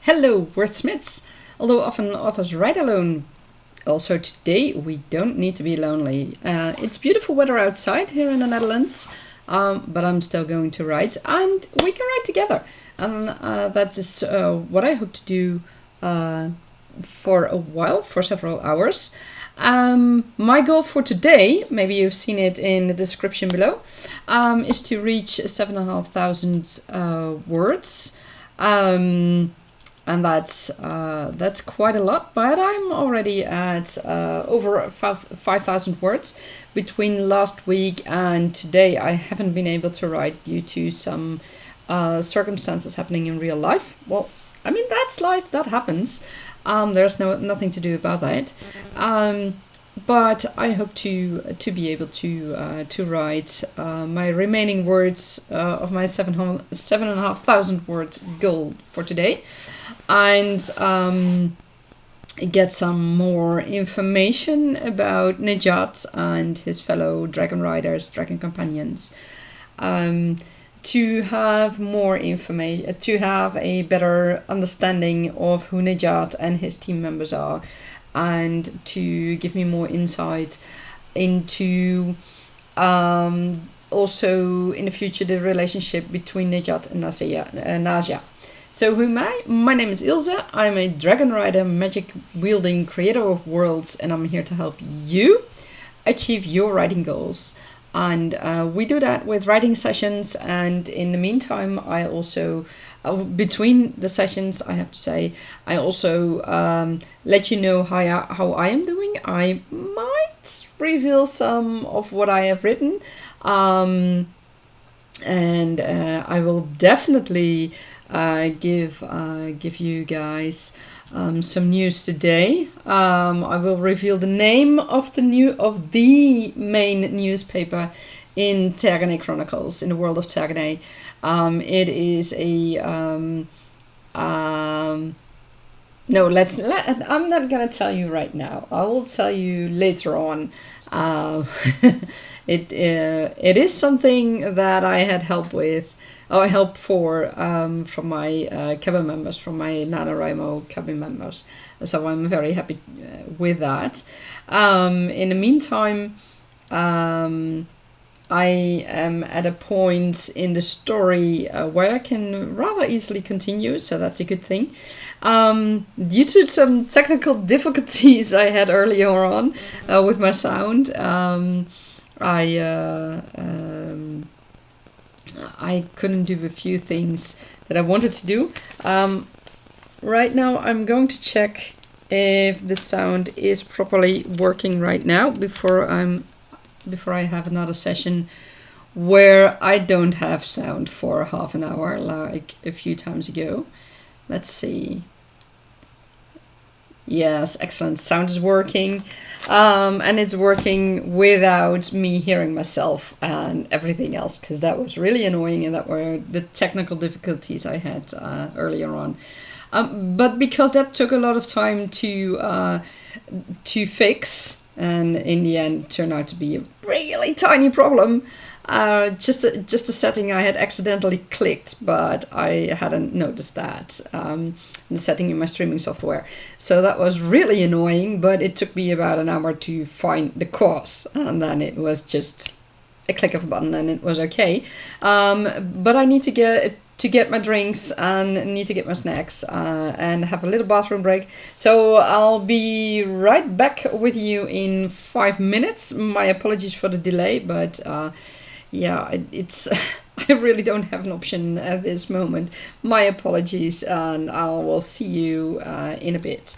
Hello, Wordsmiths! Although often authors write alone, also today we don't need to be lonely. It's beautiful weather outside here in the Netherlands, but I'm still going to write, and we can write together. And that is what I hope to do for a while, for several hours. My goal for today, maybe you've seen it in the description below, is to reach 7,500 words. And that's quite a lot, but I'm already at over 5,000 words. Between last week and today, I haven't been able to write due to some circumstances happening in real life. Well, I mean, that's life, that happens. There's nothing to do about that. But I hope to be able to write my remaining words of my 7,500 words goal for today, and get some more information about Nejat and his fellow dragon riders, dragon companions. To have more information, to have a better understanding of who Nejat and his team members are, and to give me more insight into also in the future the relationship between Nejat and Nasya. So who am I? My name is Ilse. I'm a dragon rider, magic wielding creator of worlds, and I'm here to help you achieve your writing goals. And we do that with writing sessions, and in the meantime I also between the sessions, I have to say, I also let you know how I am doing. I might reveal some of what I have written, and I will definitely give you guys some news today. I will reveal the name of the main newspaper in Tergane Chronicles, in the world of Tergane. It is a no. I'm not gonna tell you right now. I will tell you later on. It is something that I had help with. Help for from my cabin members, from my NaNoWriMo cabin members. So I'm very happy with that. In the meantime, I am at a point in the story where I can rather easily continue, so that's a good thing. Due to some technical difficulties I had earlier on with my sound, I couldn't do a few things that I wanted to do. Right now I'm going to check if the sound is properly working right now before I have another session where I don't have sound for half an hour like a few times ago. Let's see. Yes, excellent. Sound is working. And it's working without me hearing myself and everything else, because that was really annoying, and that were the technical difficulties I had earlier on. But because that took a lot of time to fix, and in the end turned out to be a really tiny problem. Just a setting I had accidentally clicked, but I hadn't noticed that. The setting in my streaming software. So that was really annoying, but it took me about an hour to find the cause, and then it was just a click of a button and it was okay. But I need to get my drinks and need to get my snacks and have a little bathroom break. So I'll be right back with you in 5 minutes. My apologies for the delay, but yeah, it's I really don't have an option at this moment. My apologies, and I will see you in a bit.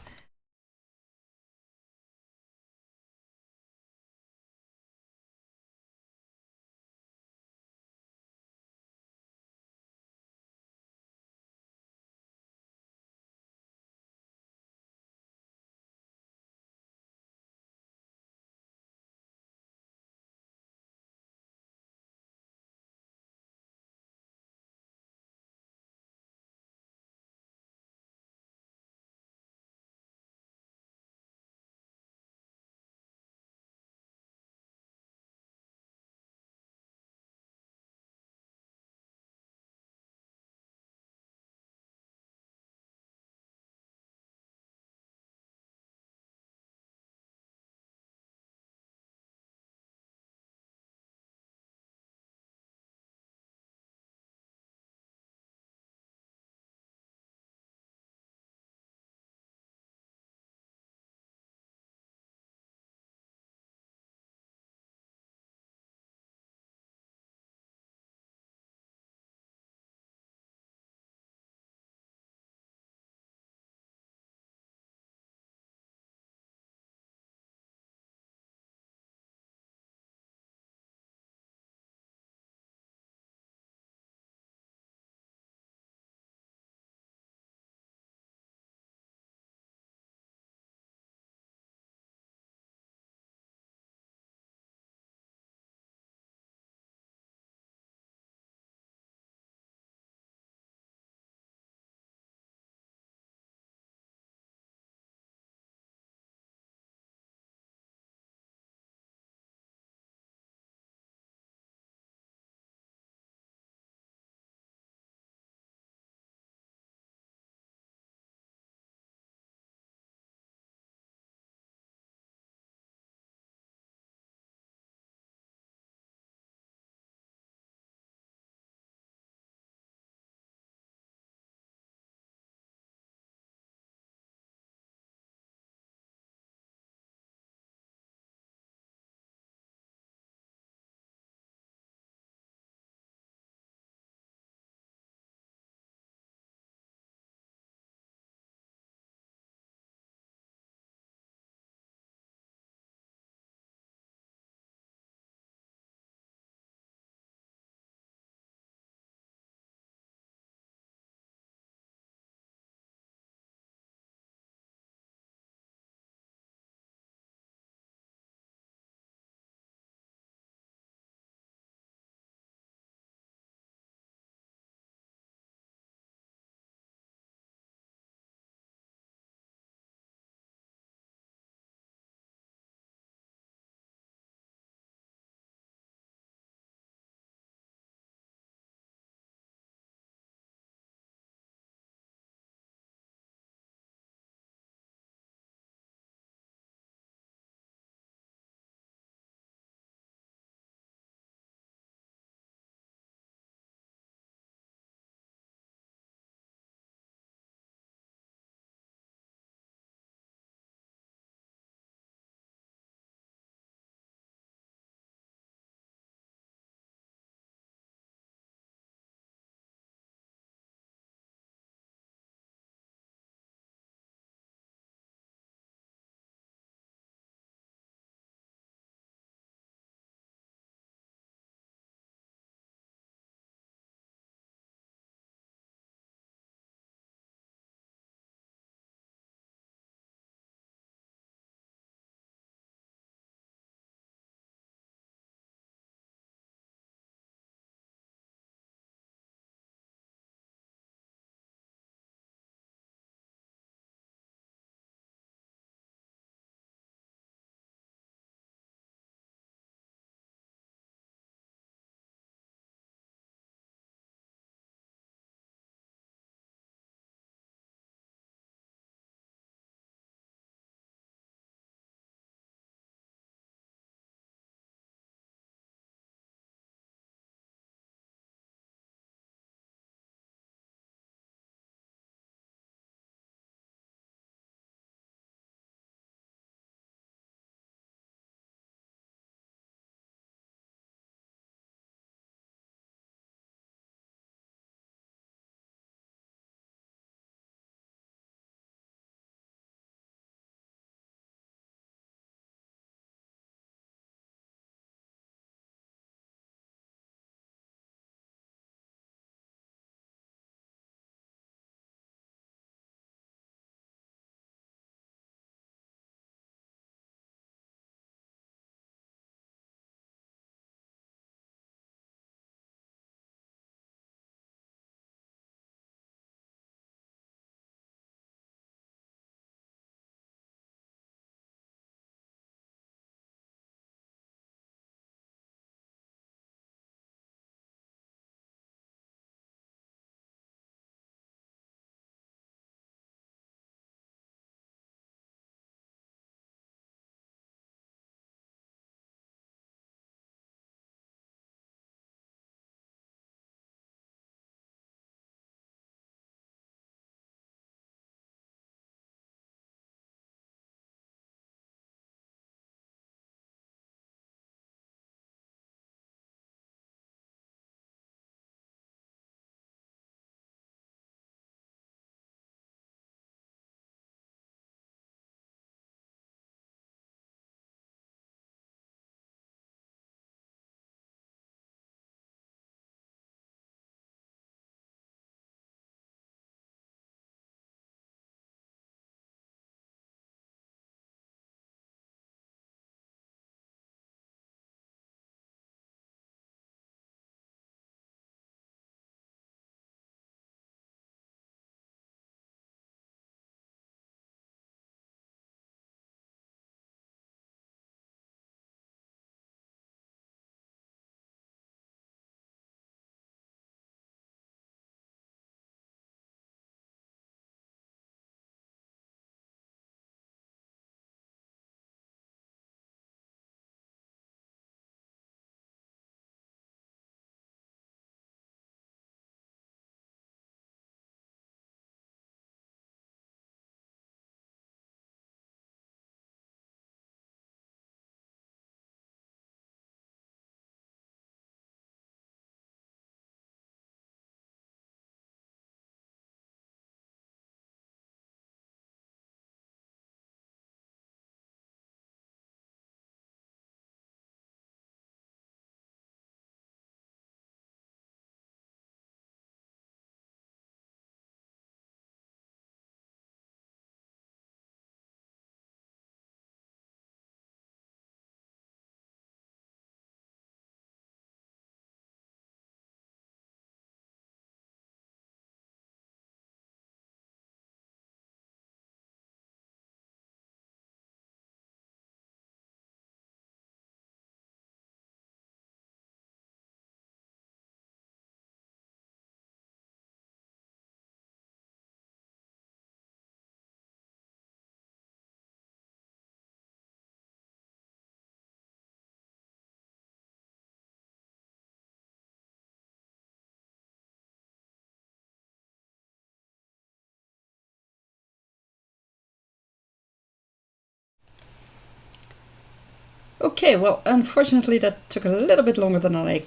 Okay, well, unfortunately, that took a little bit longer than I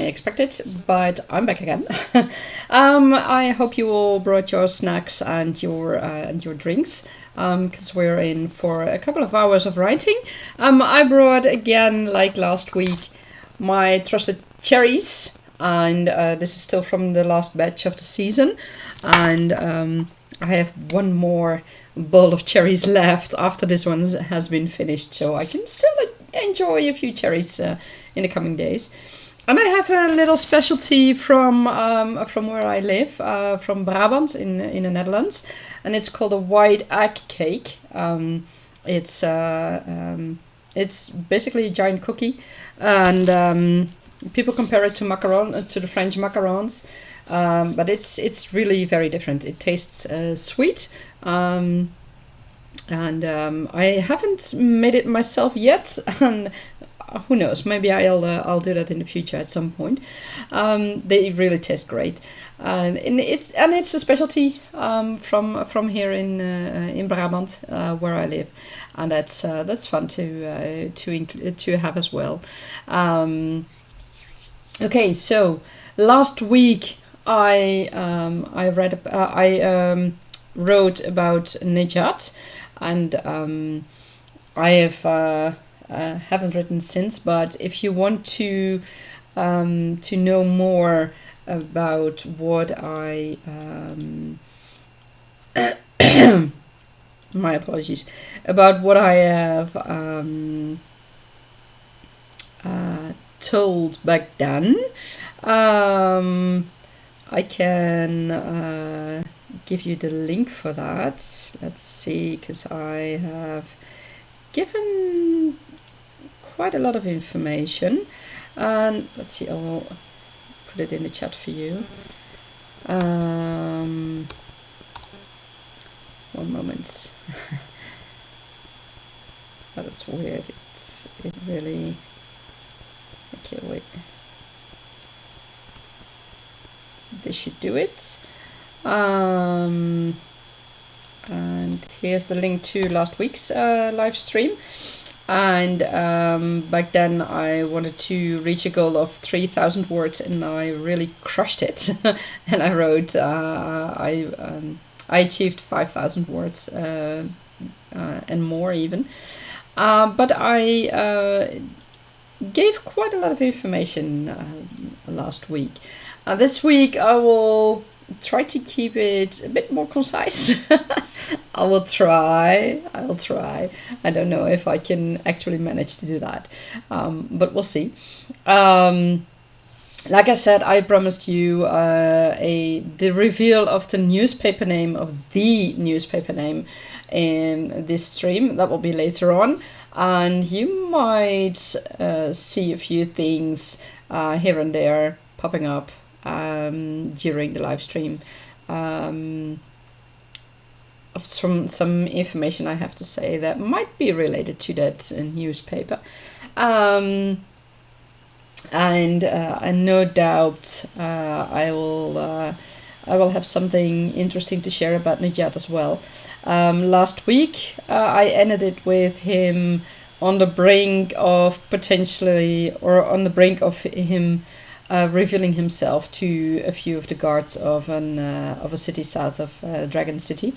expected, but I'm back again. I hope you all brought your snacks and your drinks, because we're in for a couple of hours of writing. I brought again, like last week, my trusted cherries, and this is still from the last batch of the season, and I have one more bowl of cherries left after this one has been finished, so I can still enjoy a few cherries in the coming days. And I have a little specialty from where I live, from Brabant in the Netherlands, and it's called a white egg cake. It's basically a giant cookie, and people compare it to to the French macarons, but it's really very different. It tastes sweet. I haven't made it myself yet, and who knows? Maybe I'll do that in the future at some point. They really taste great, and it's a specialty from here in Brabant, where I live, and that's fun to have as well. Okay, so last week I wrote about Nejat, and I haven't written since. But if you want to know more about what I my apologies, about what I have told back then, I can give you the link for that. Let's see, because I have given quite a lot of information, and let's see, I'll put it in the chat for you. One moment. Oh, that's weird. It really. Okay, wait. This should do it. And here's the link to last week's live stream. And back then I wanted to reach a goal of 3,000 words, and I really crushed it. And I wrote, I achieved 5,000 words and more even. But I gave quite a lot of information last week. This week I will try to keep it a bit more concise. I will try. I don't know if I can actually manage to do that, but we'll see. Like I said, I promised you the reveal of the newspaper name in this stream. That will be later on, and you might see a few things here and there popping up during the live stream, of some information I have to say that might be related to that newspaper, and no doubt I will have something interesting to share about Nejat as well. Last week I ended it with him on the brink of him revealing himself to a few of the guards of a city south of Dragon City.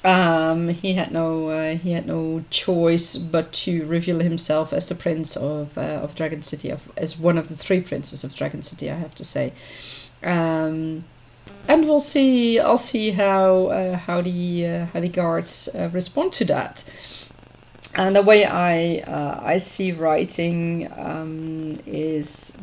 He had no choice but to reveal himself as the prince of Dragon City, as one of the three princes of Dragon City, I have to say. And we'll see. I'll see how the guards respond to that. And the way I see writing is,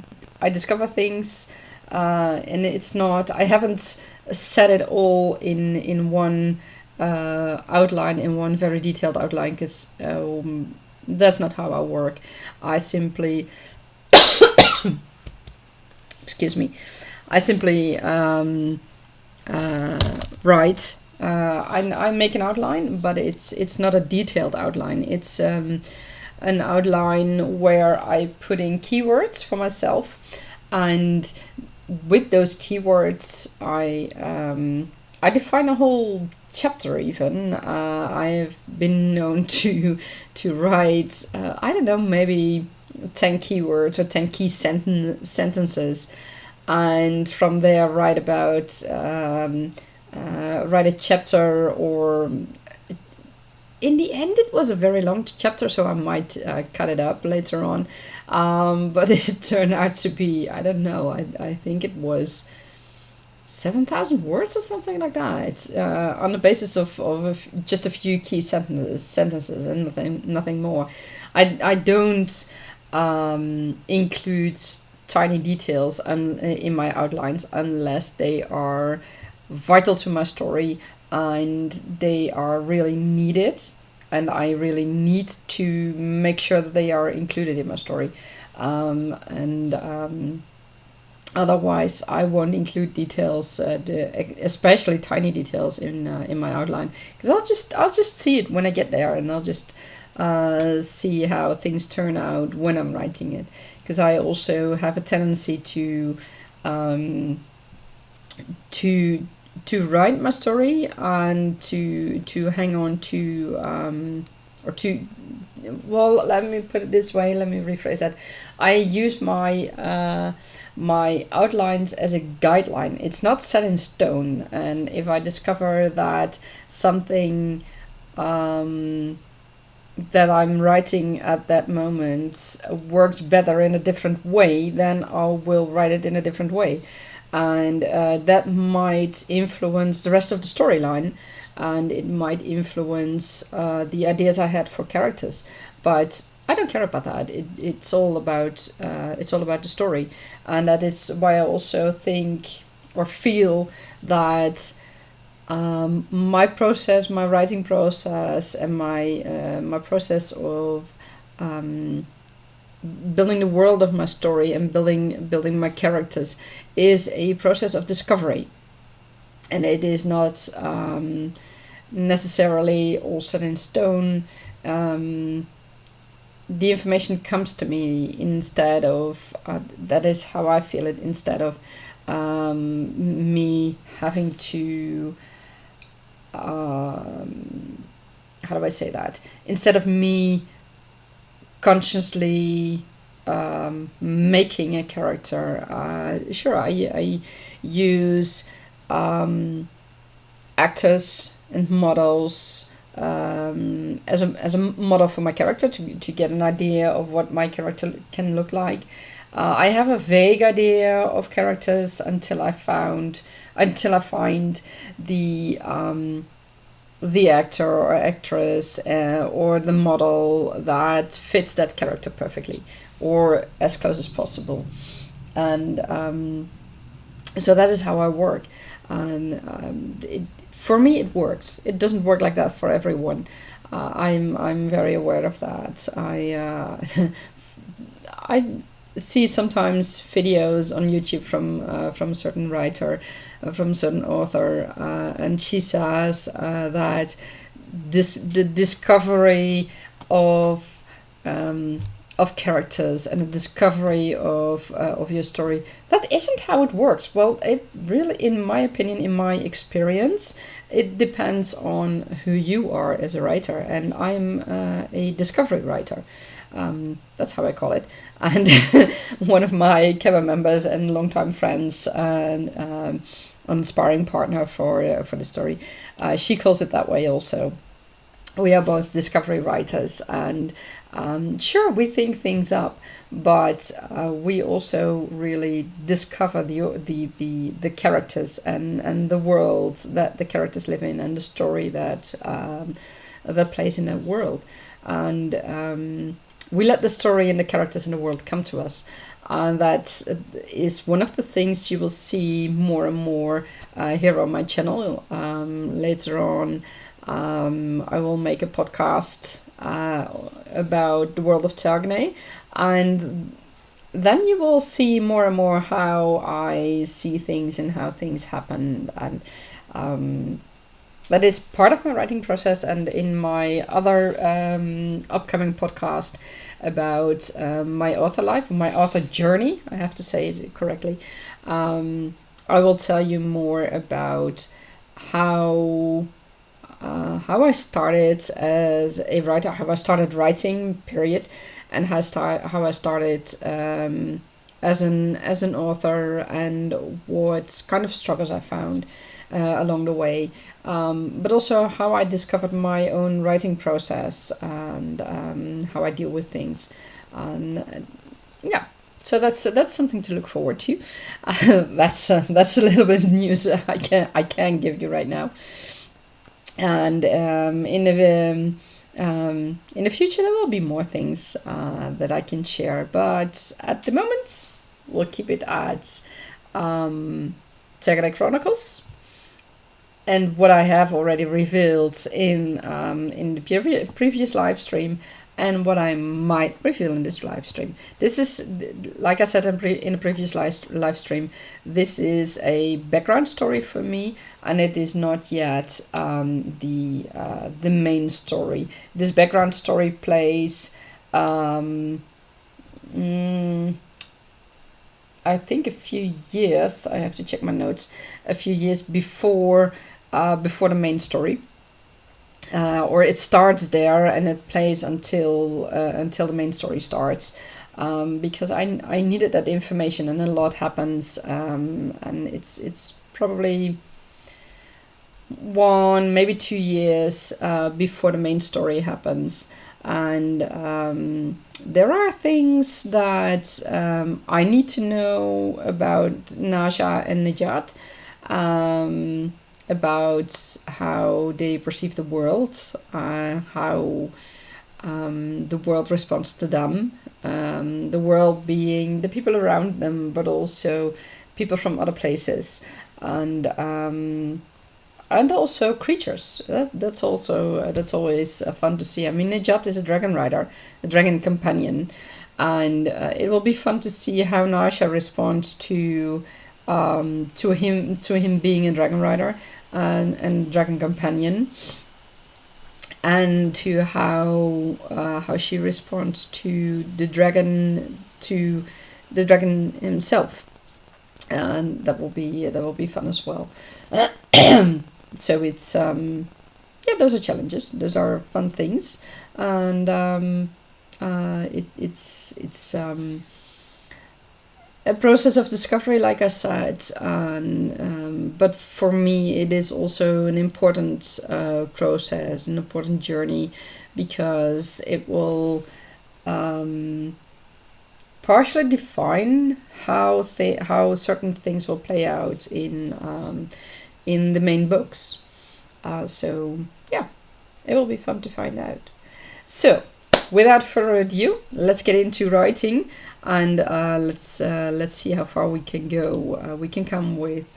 I discover things, and it's not. I haven't set it all in one outline, in one very detailed outline, because that's not how I work. I simply, excuse me. I simply write. I make an outline, but it's not a detailed outline. It's an outline where I put in keywords for myself, and with those keywords I define a whole chapter even. I've been known to write, I don't know, maybe 10 keywords or 10 key sentences, and from there write about write a chapter. Or in the end it was a very long chapter, so I might cut it up later on, but it turned out to be, I don't know, I think it was 7,000 words or something like that. It's on the basis of just a few key sentences and nothing more. I don't include tiny details in my outlines unless they are vital to my story and they are really needed, and I really need to make sure that they are included in my story. Otherwise, I won't include details, especially tiny details, in my outline, because I'll just see it when I get there, and I'll just see how things turn out when I'm writing it. Because I also have a tendency to write my story and to hang on to well, let me put it this way. Let me rephrase that. I use my my outlines as a guideline. It's not set in stone, and if I discover that something that I'm writing at that moment works better in a different way, then I will write it in a different way, and that might influence the rest of the storyline, and it might influence the ideas I had for characters. But I don't care about that. It's all about the story, and that is why I also think or feel that my process, my writing process, and my process of building the world of my story and building my characters is a process of discovery, and it is not necessarily all set in stone. The information comes to me instead of that is how I feel it, instead of me having to how do I say that, instead of me consciously making a character. Sure, I use actors and models as a model for my character to get an idea of what my character can look like. I have a vague idea of characters until I find the actor or actress or the model that fits that character perfectly, or as close as possible. And so that is how I work. And for me, it works. It doesn't work like that for everyone. I'm very aware of that. I see sometimes videos on YouTube from a certain writer, from a certain author, and she says that the discovery of characters and the discovery of your story, that isn't how it works. Well, it really, in my opinion, in my experience, it depends on who you are as a writer, and I'm a discovery writer. That's how I call it. And one of my Keva members and longtime friends and sparring partner for the story, she calls it that way also. We are both discovery writers, and sure, we think things up, but we also really discover the characters and the world that the characters live in, and the story that plays in that world. And we let the story and the characters in the world come to us. And that is one of the things you will see more and more here on my channel. Later on, I will make a podcast about the world of Tagne, and then you will see more and more how I see things and how things happen. And that is part of my writing process. And in my other upcoming podcast about my author life, my author journey, I have to say it correctly, I will tell you more about how how I started as a writer, how I started writing, period, and how I started as an author, and what kind of struggles I found along the way, but also how I discovered my own writing process, and how I deal with things, and yeah. So that's something to look forward to. That's a little bit of news I can give you right now. And in the future there will be more things that I can share, but at the moment we'll keep it at Tegada Chronicles, and what I have already revealed in the previous live stream, and what I might reveal in this live stream. This is, like I said in the previous live stream, this is a background story for me, and it is not yet the main story. This background story plays, I think a few years. I have to check my notes. A few years before the main story. Or it starts there and it plays until the main story starts, because I needed that information, and a lot happens, and it's probably 1 maybe 2 years before the main story happens, and there are things that I need to know about Nasya and Nejat, about how they perceive the world, how the world responds to them, the world being the people around them, but also people from other places, and also creatures. That's always fun to see. I mean, Nejat is a dragon rider, a dragon companion, and it will be fun to see how Nasya responds to him being a dragon rider and dragon companion, and to how she responds to the dragon himself, and that will be fun as well. So it's those are challenges, those are fun things, and it's a process of discovery, like I said, but for me it is also an important process, an important journey, because it will partially define how certain things will play out in the main books. So yeah, it will be fun to find out. So without further ado, let's get into writing, and let's see how far we can go. We can come with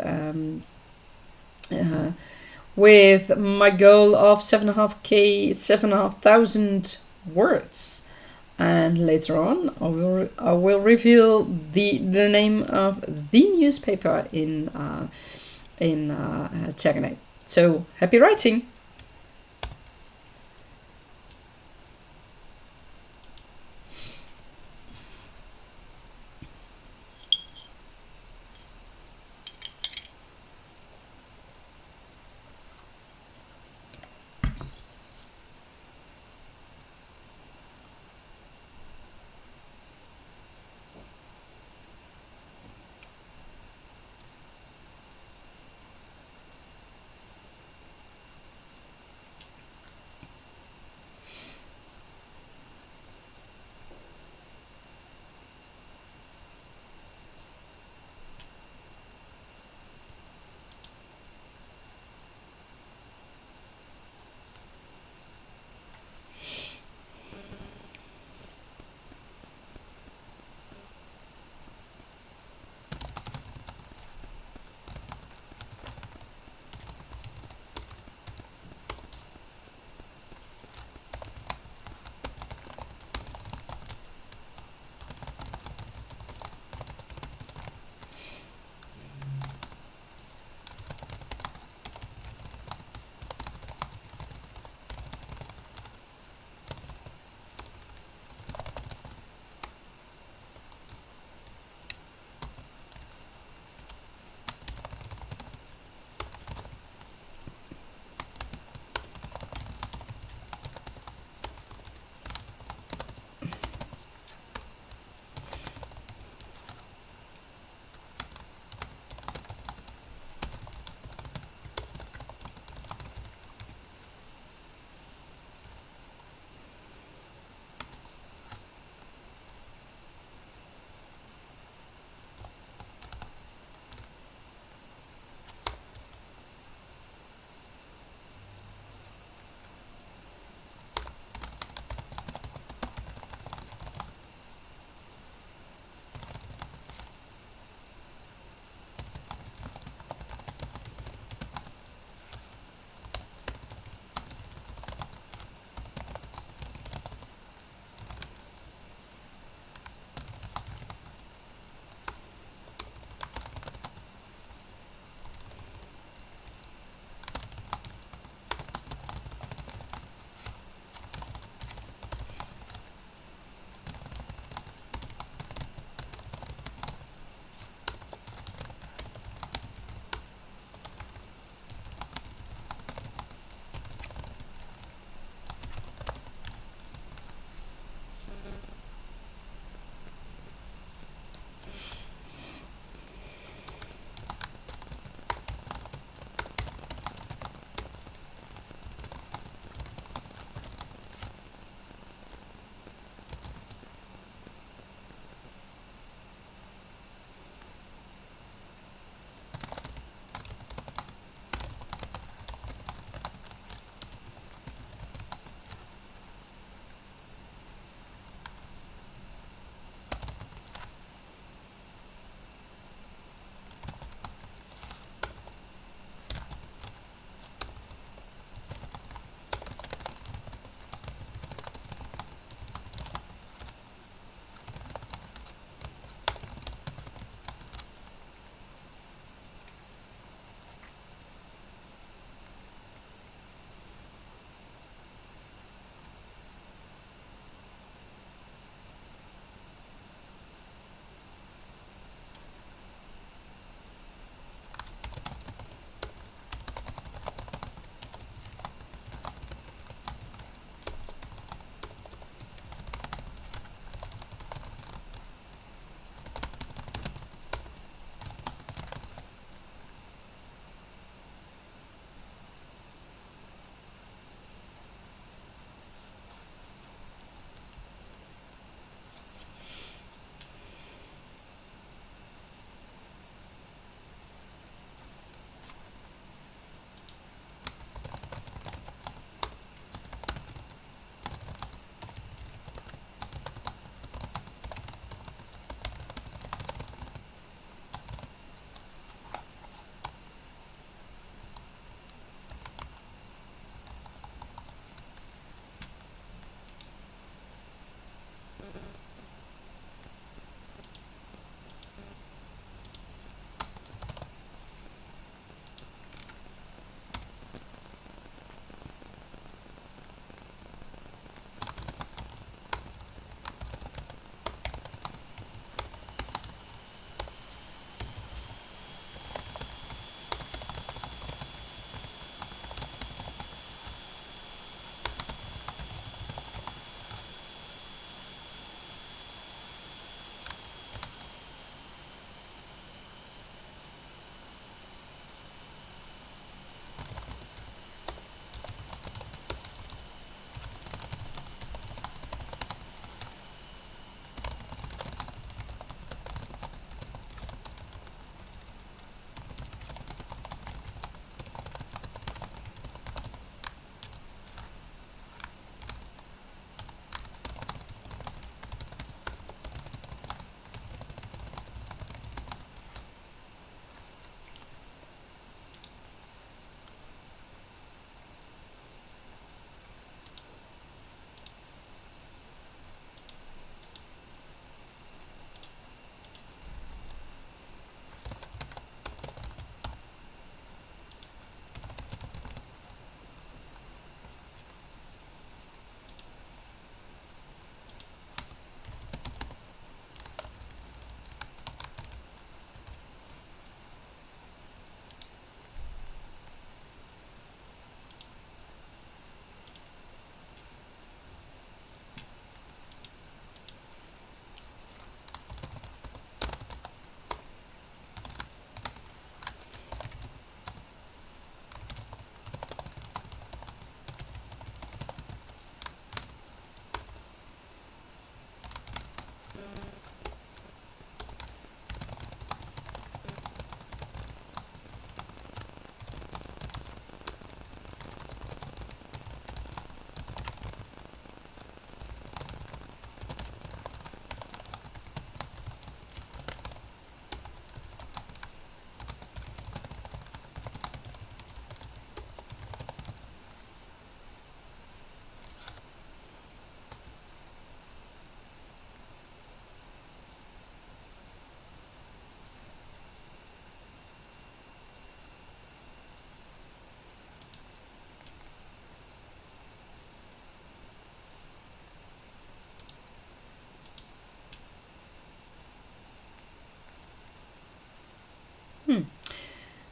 my goal of 7,500 words, and later on I will reveal the name of the newspaper in Tegada. So happy writing!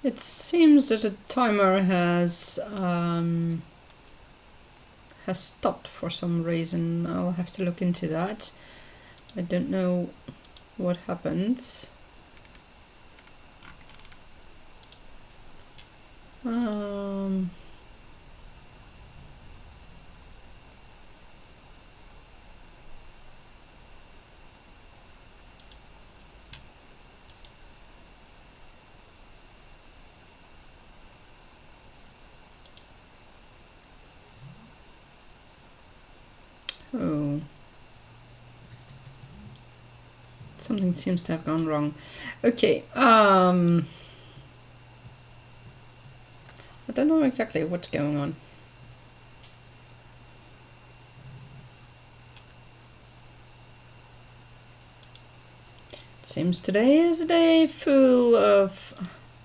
It seems that the timer has stopped for some reason. I'll have to look into that. I don't know what happened. Oh. Something seems to have gone wrong. Okay. I don't know exactly what's going on. It seems today is a day full of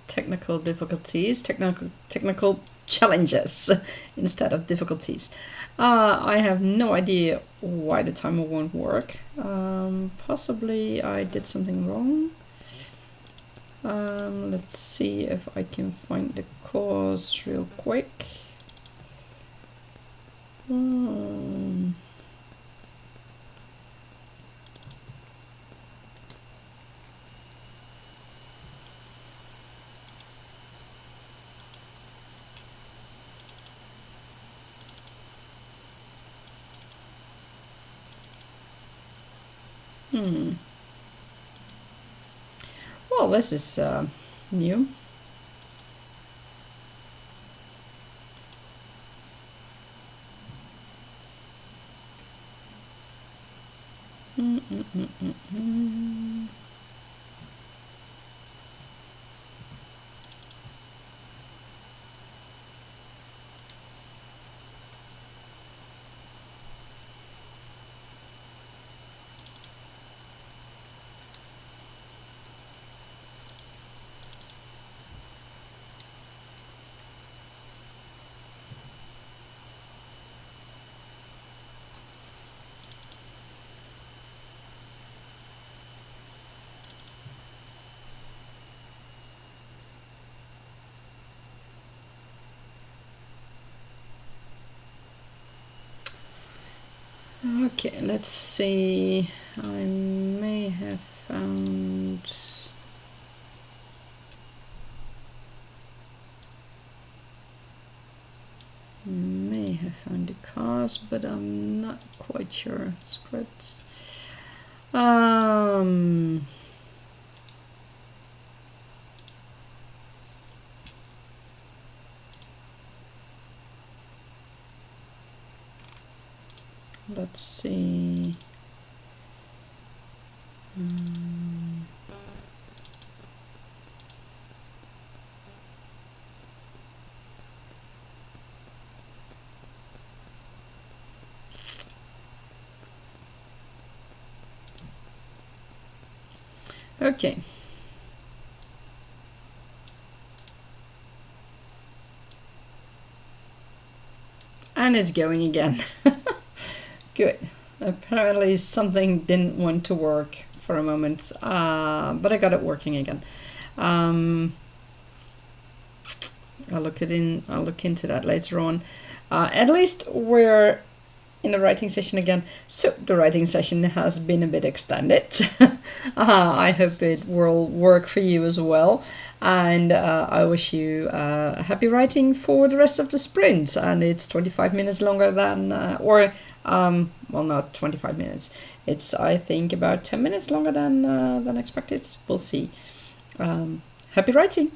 technical difficulties, technical challenges instead of difficulties. I have no idea why the timer won't work. Possibly I did something wrong. Let's see if I can find the cause real quick. Well, this is new. Okay, let's see. I may have found... the cause, but I'm not quite sure. Scripts. Let's see. Okay. And it's going again. Good. Apparently something didn't want to work for a moment, but I got it working again. I'll look into that later on. At least we're in the writing session again. So the writing session has been a bit extended. I hope it will work for you as well. And I wish you happy writing for the rest of the sprint. And it's 25 minutes longer than, or Well, not 25 minutes. It's, I think, about 10 minutes longer than expected. We'll see. Happy writing!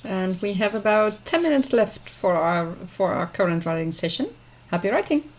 And we have about 10 minutes left for our current writing session. Happy writing!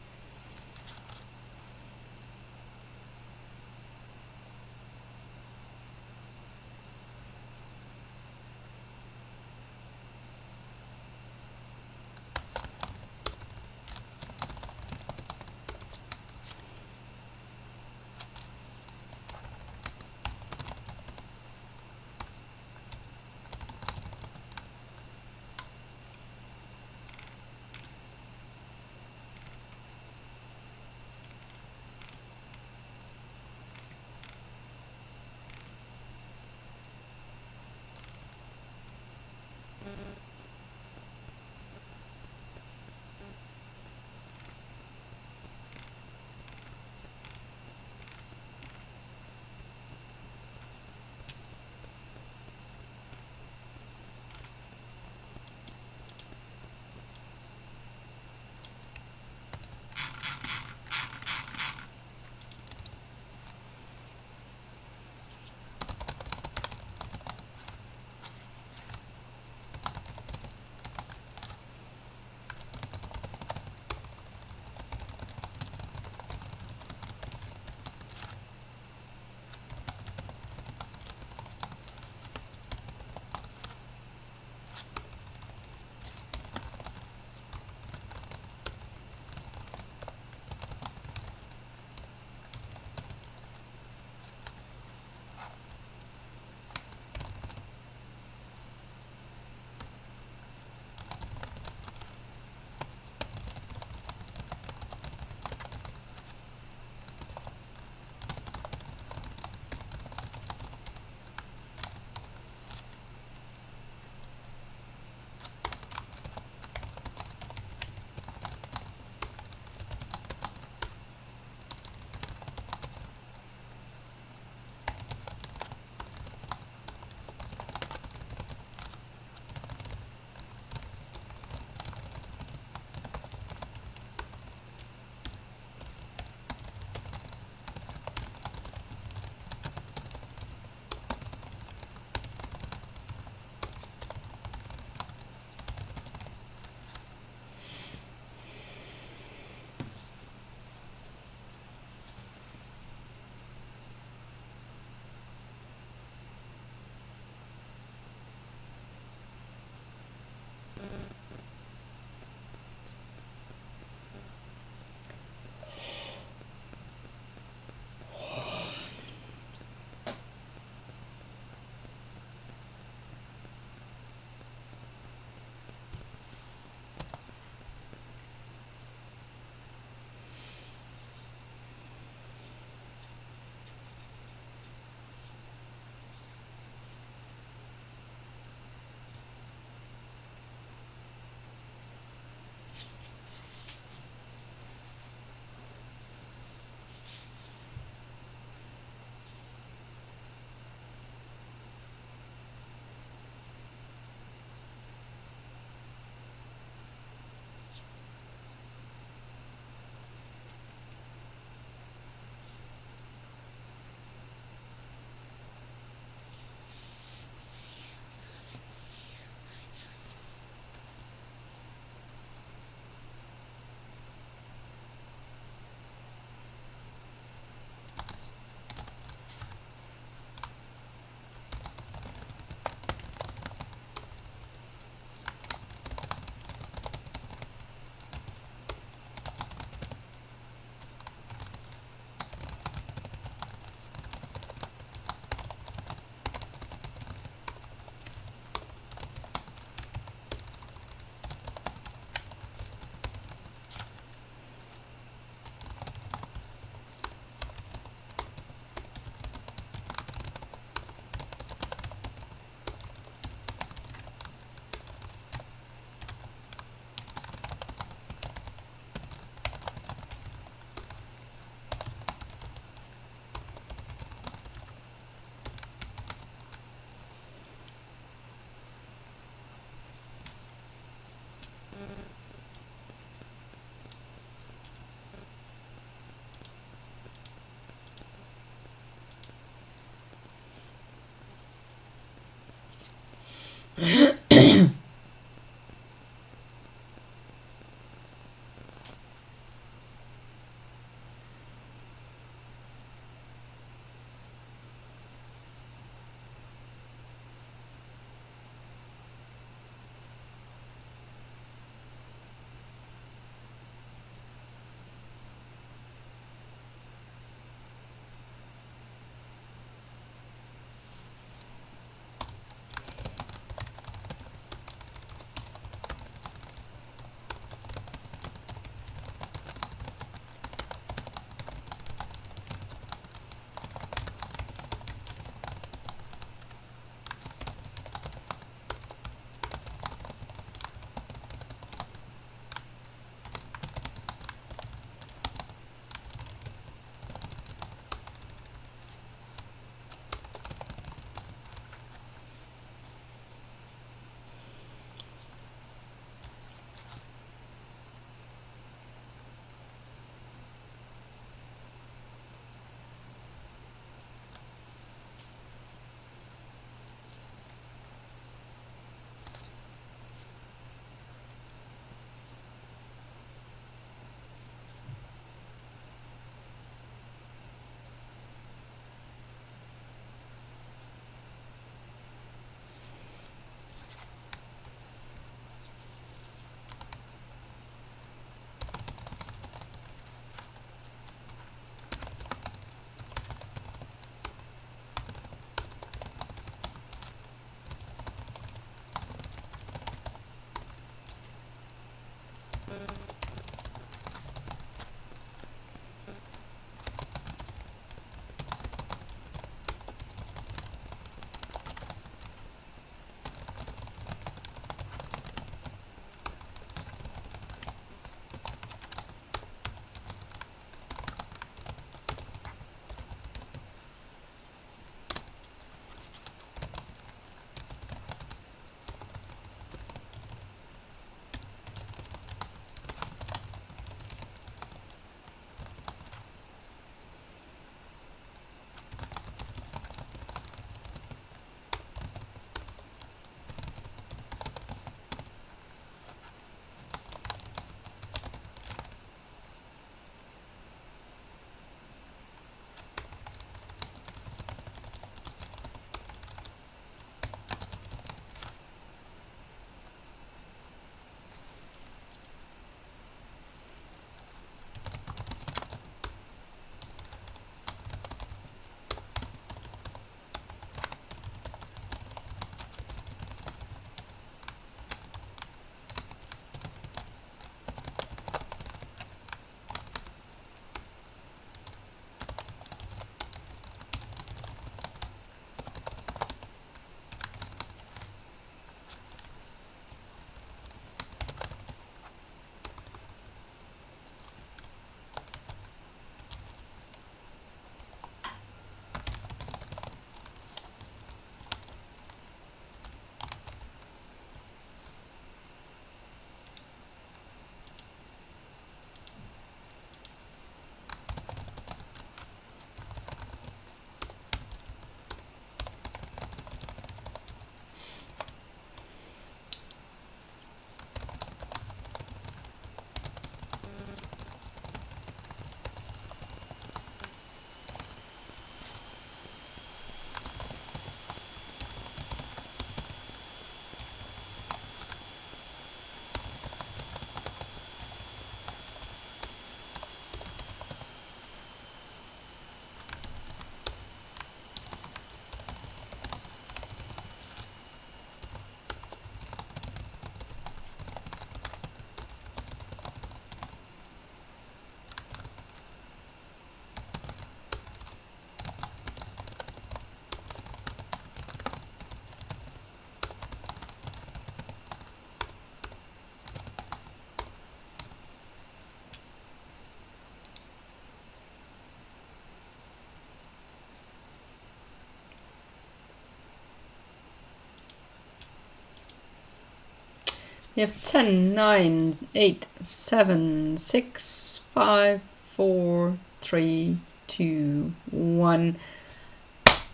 We have 10, 9, 8, 7, 6, 5, 4, 3, 2, 1.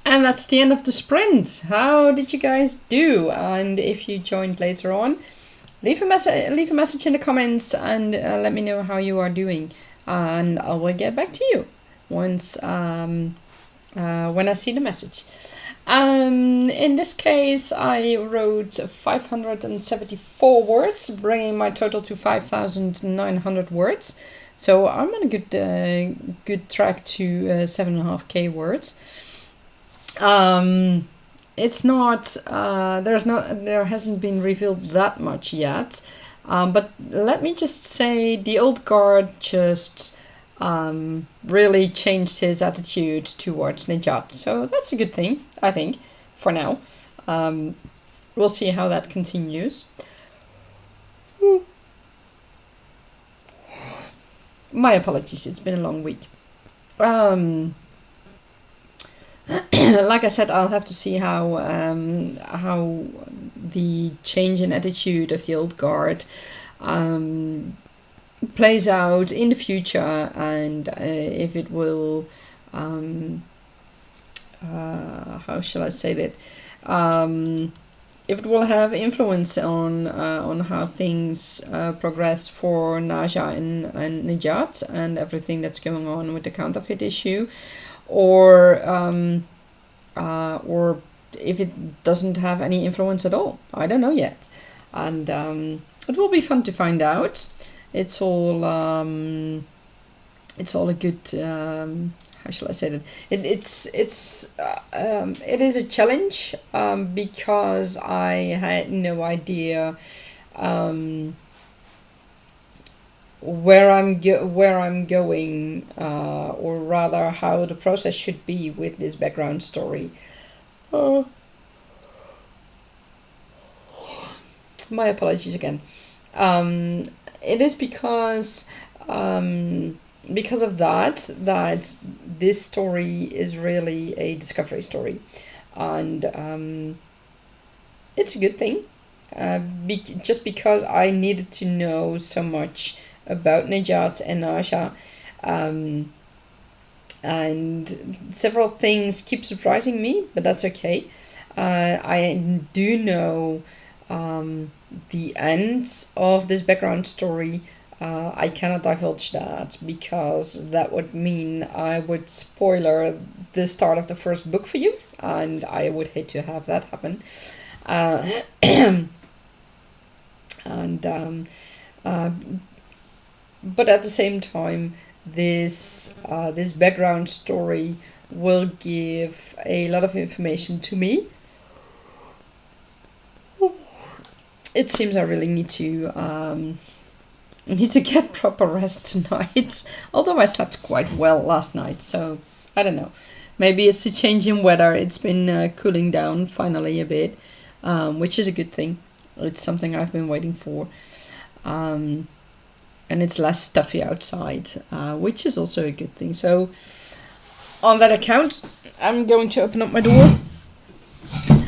And that's the end of the sprint. How did you guys do? And if you joined later on, leave a message in the comments and let me know how you are doing. And I will get back to you once when I see the message. In this case, I wrote 574 words, bringing my total to 5,900 words. So I'm on a good track to 7.5K words. It's not there hasn't been revealed that much yet, but let me just say the old guard just really changed his attitude towards Nejat, so that's a good thing, I think, for now. We'll see how that continues. My apologies, it's been a long week. Like I said, I'll have to see how the change in attitude of the old guard plays out in the future, and if it will, how shall I say that? If it will have influence on how things progress for Nasya and Nejat and everything that's going on with the counterfeit issue. Or if it doesn't have any influence at all. I don't know yet, and it will be fun to find out. It's all a good how shall I say that? It is a challenge because I had no idea where I'm going, or rather how the process should be with this background story. My apologies again. It is because of that this story is really a discovery story, and it's a good thing. Just because I needed to know so much about Nejat and Nasya, and several things keep surprising me, but that's okay. I do know the end of this background story. I cannot divulge that because that would mean I would spoiler the start of the first book for you, and I would hate to have that happen. But at the same time, this background story will give a lot of information to me. It seems I really need to get proper rest tonight. Although I slept quite well last night, so I don't know. Maybe it's a change in weather. It's been cooling down finally a bit, which is a good thing. It's something I've been waiting for. And it's less stuffy outside, which is also a good thing. So on that account, I'm going to open up my door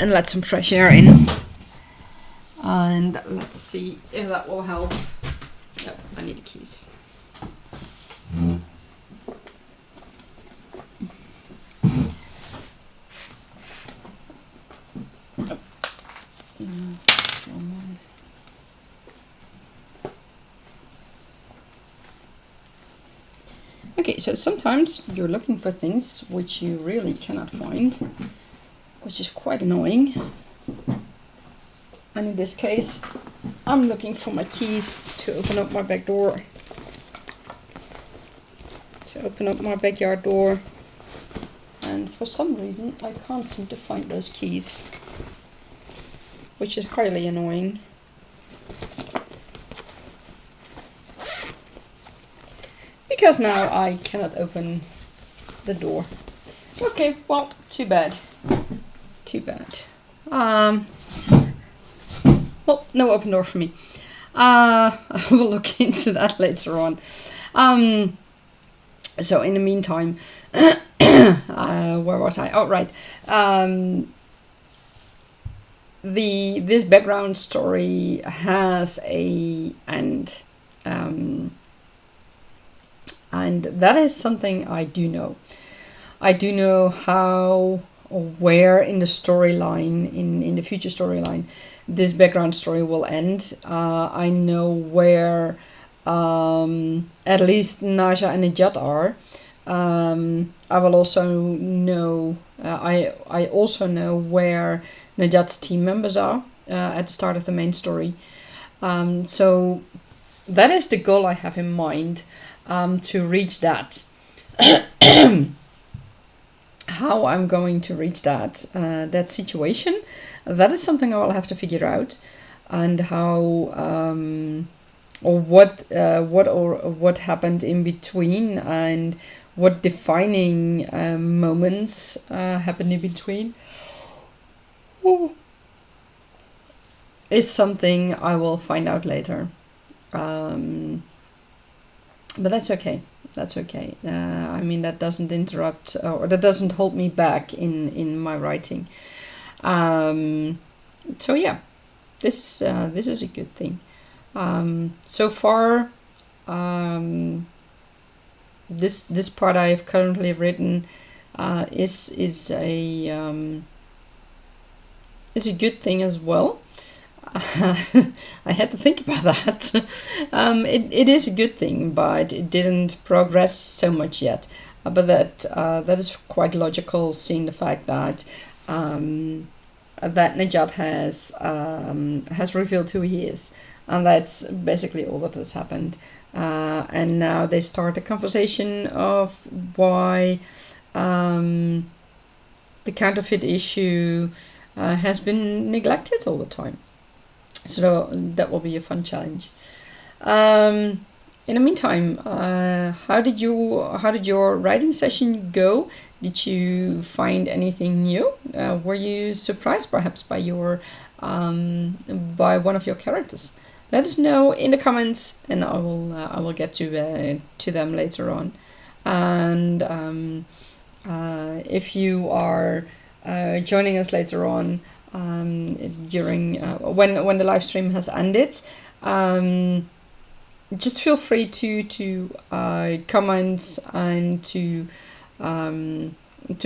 and let some fresh air in. And let's see if that will help. Oh, I need the keys. Okay, so sometimes you're looking for things which you really cannot find, which is quite annoying. And in this case, I'm looking for my keys to open up my back door, to open up my backyard door. And for some reason, I can't seem to find those keys, which is highly annoying. Because now I cannot open the door. Okay, well, too bad. Too bad. Well, no open door for me. I will look into that later on. So in the meantime, where was I? Oh, right. this background story has a end, and that is something I do know. I do know how or where in the storyline, in the future storyline, this background story will end. I know where at least Nasya and Nejat are. I will also know. I also know where Nejat's team members are at the start of the main story. So that is the goal I have in mind, to reach that. How I'm going to reach that situation, that is something I will have to figure out, and how or what happened in between, and what defining moments happened in between, is something I will find out later. But that's okay. That's okay. I mean, that doesn't interrupt, or that doesn't hold me back in my writing. So yeah, this is a good thing. So far, this part I have currently written is a good thing as well. I had to think about that. It is a good thing, but it didn't progress so much yet. But that is quite logical, seeing the fact that Nejat has revealed who he is, and that's basically all that has happened. And now they start a conversation of why the counterfeit issue has been neglected all the time. So that will be a fun challenge. In the meantime, how did your writing session go? Did you find anything new? Were you surprised perhaps by one of your characters? Let us know in the comments, and I will get to them later on. And if you are joining us later on, during when the live stream has ended, just feel free to comment and to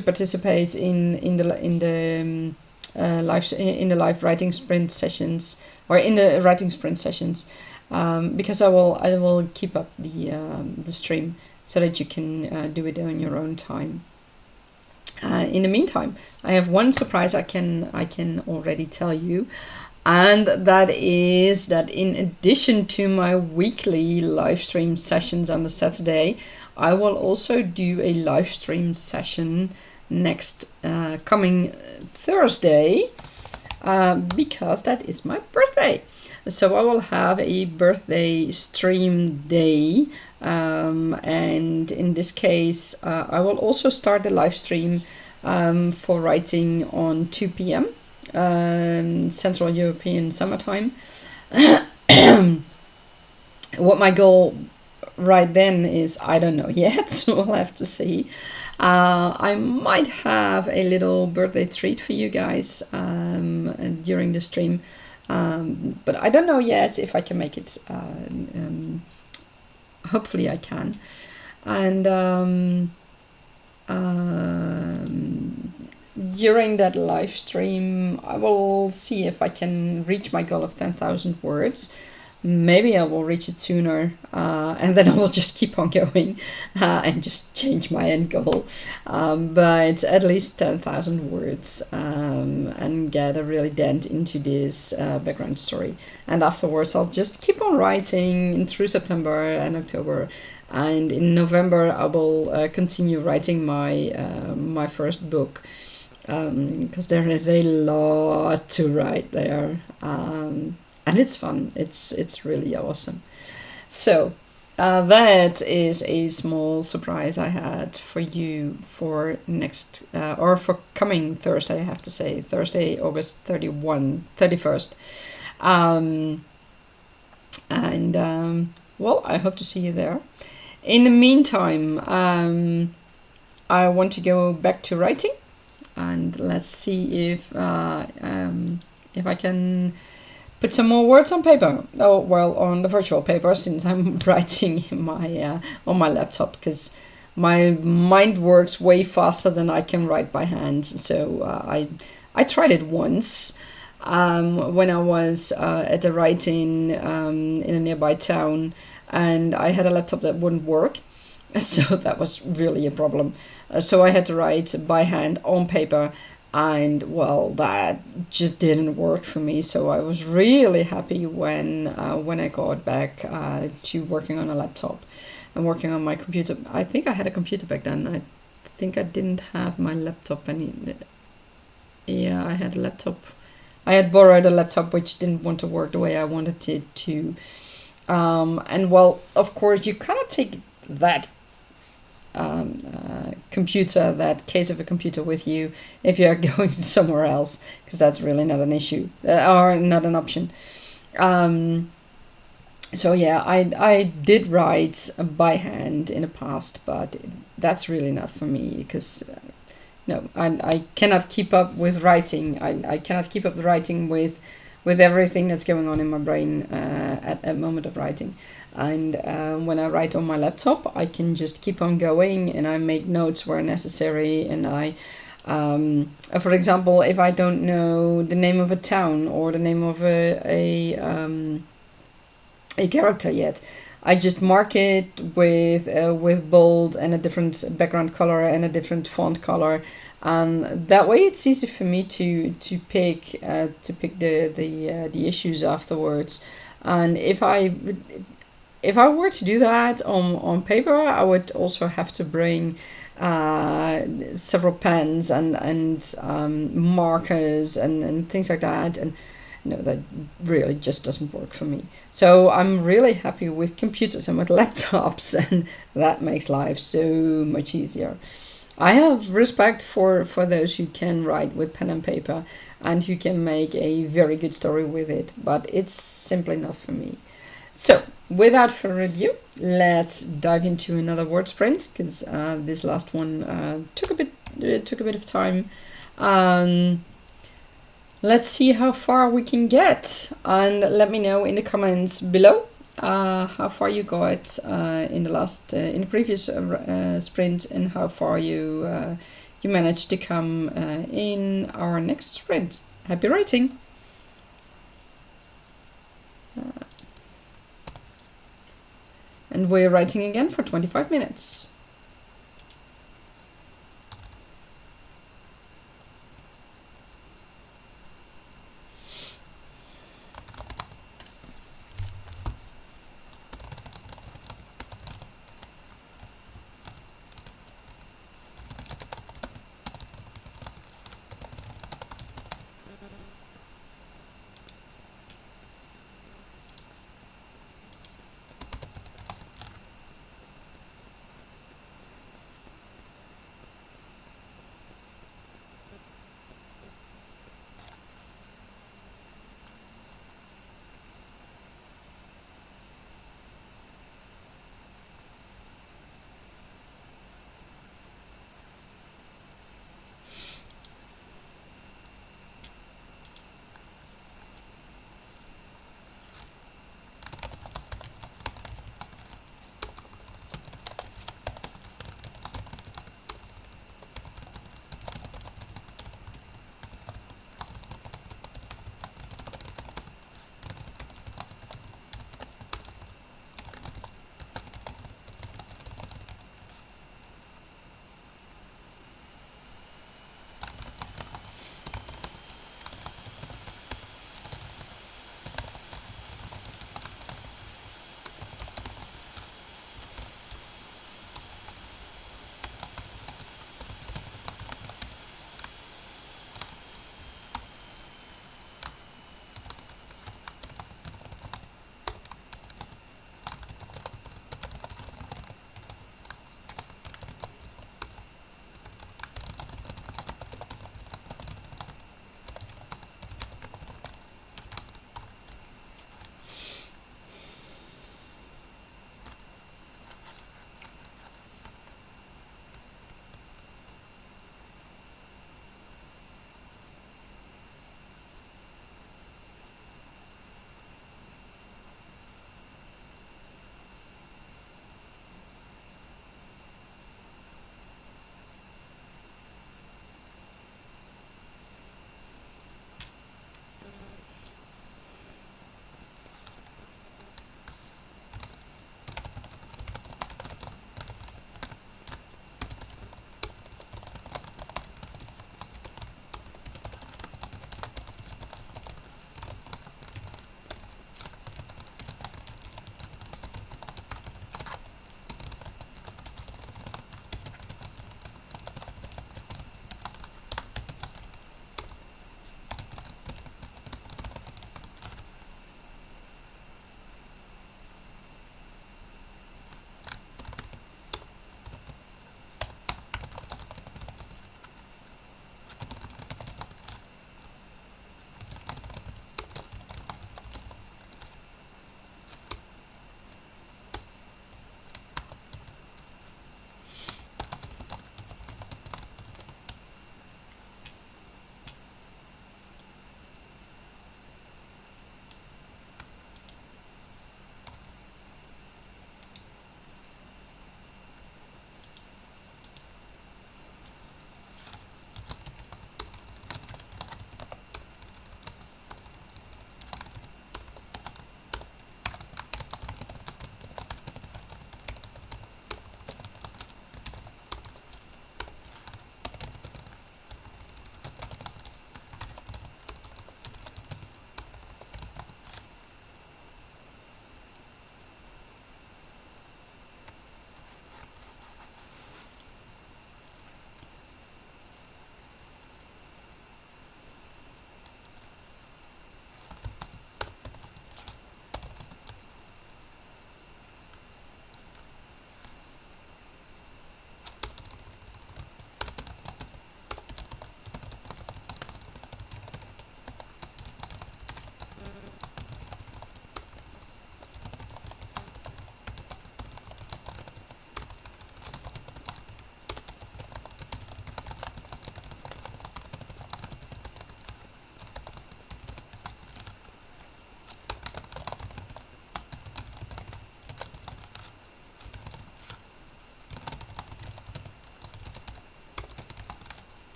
participate in the live writing sprint sessions, or in the writing sprint sessions, because I will keep up the stream so that you can do it on your own time. In the meantime, I have one surprise I can already tell you, and that is that in addition to my weekly live stream sessions on the Saturday, I will also do a live stream session next coming Thursday, because that is my birthday. So I will have a birthday stream day, and in this case I will also start the live stream for writing on 2 p.m. Central European summertime. What my goal right then is, I don't know yet. We'll have to see. I might have a little birthday treat for you guys during the stream, but I don't know yet if I can make it. Hopefully I can. And during that live stream, I will see if I can reach my goal of 10,000 words. Maybe I will reach it sooner, and then I will just keep on going and just change my end goal. But at least 10,000 words, and get a really dent into this background story. And afterwards, I'll just keep on writing through September and October. And in November, I will continue writing my first book, because there is a lot to write there. And it's fun. It's really awesome. So that is a small surprise I had for you for next or for coming Thursday. I have to say Thursday, August 31st. Well, I hope to see you there. In the meantime, I want to go back to writing, and let's see if if I can put some more words on paper. Oh, well, on the virtual paper, since I'm writing in my on my laptop, because my mind works way faster than I can write by hand. So I tried it once when I was at a write-in in a nearby town, and I had a laptop that wouldn't work. So that was really a problem. So I had to write by hand on paper, and well, that just didn't work for me. So I was really happy when I got back to working on a laptop and working on my computer. I think I had a computer back then. I think I didn't have my laptop any. Yeah, I had a laptop. I had borrowed a laptop which didn't want to work the way I wanted it to. And well, of course, you cannot take that computer, that case of a computer with you if you're going somewhere else, because that's really not an issue or not an option. So yeah, I did write by hand in the past, but that's really not for me, because no, I cannot keep up with writing. I cannot keep up the writing with everything that's going on in my brain at that moment of writing. And when I write on my laptop, I can just keep on going, and I make notes where necessary. And I, for example, if I don't know the name of a town or the name of a character yet, I just mark it with bold and a different background color and a different font color. That way, it's easy for me to pick the issues afterwards. And if I were to do that on paper, I would also have to bring several pens and markers and things like that. And no, that really just doesn't work for me. So I'm really happy with computers and with laptops, and that makes life so much easier. I have respect for those who can write with pen and paper and who can make a very good story with it, but it's simply not for me. So without further ado, let's dive into another word sprint, because this last one took a bit of time. Let's see how far we can get, and let me know in the comments below how far you got in the previous sprint, and how far you managed to come in our next sprint. Happy writing! And we're writing again for 25 minutes.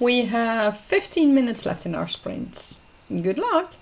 We have 15 minutes left in our sprints. Good luck!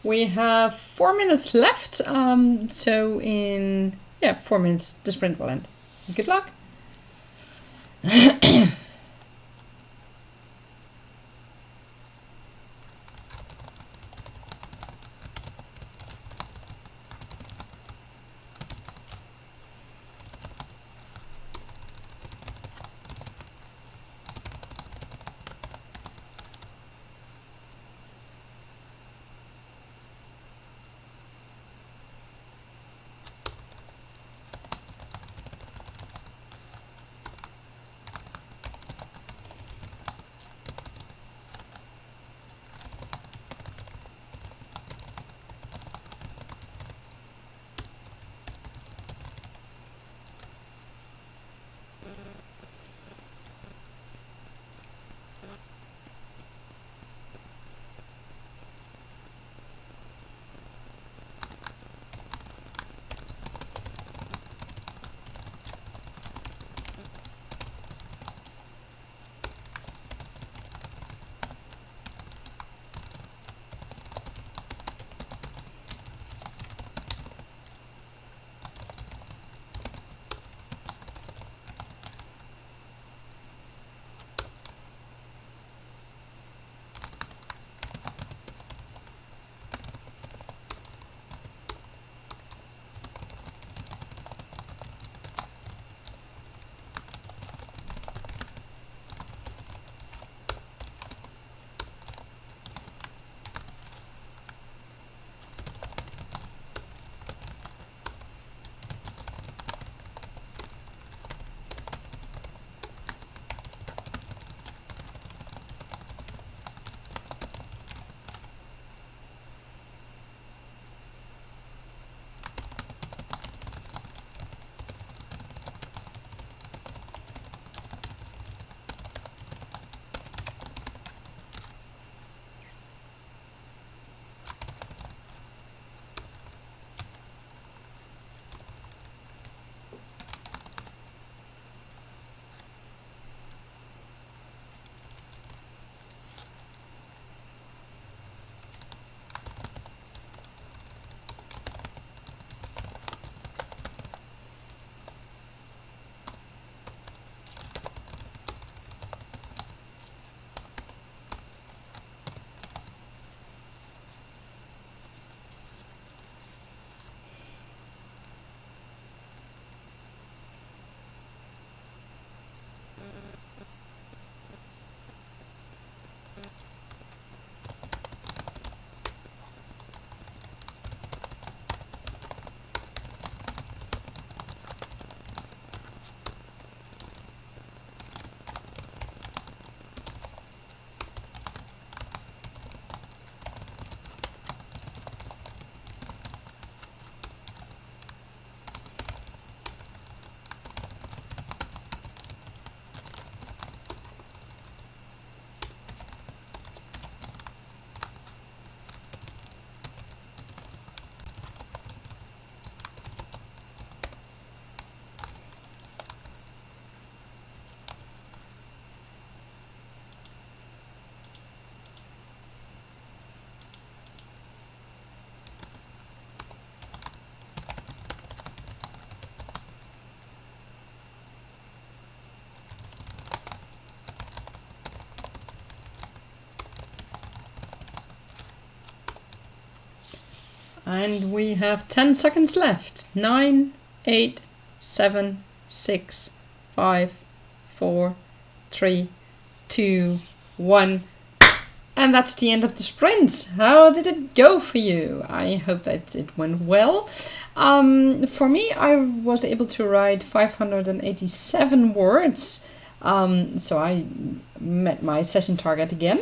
We have 4 minutes left, so in 4 minutes the sprint will end. Good luck! And we have 10 seconds left. 9, 8, 7, 6, 5, 4, 3, 2, 1. And that's the end of the sprint. How did it go for you? I hope that it went well. For me, I was able to write 587 words. So I met my session target again.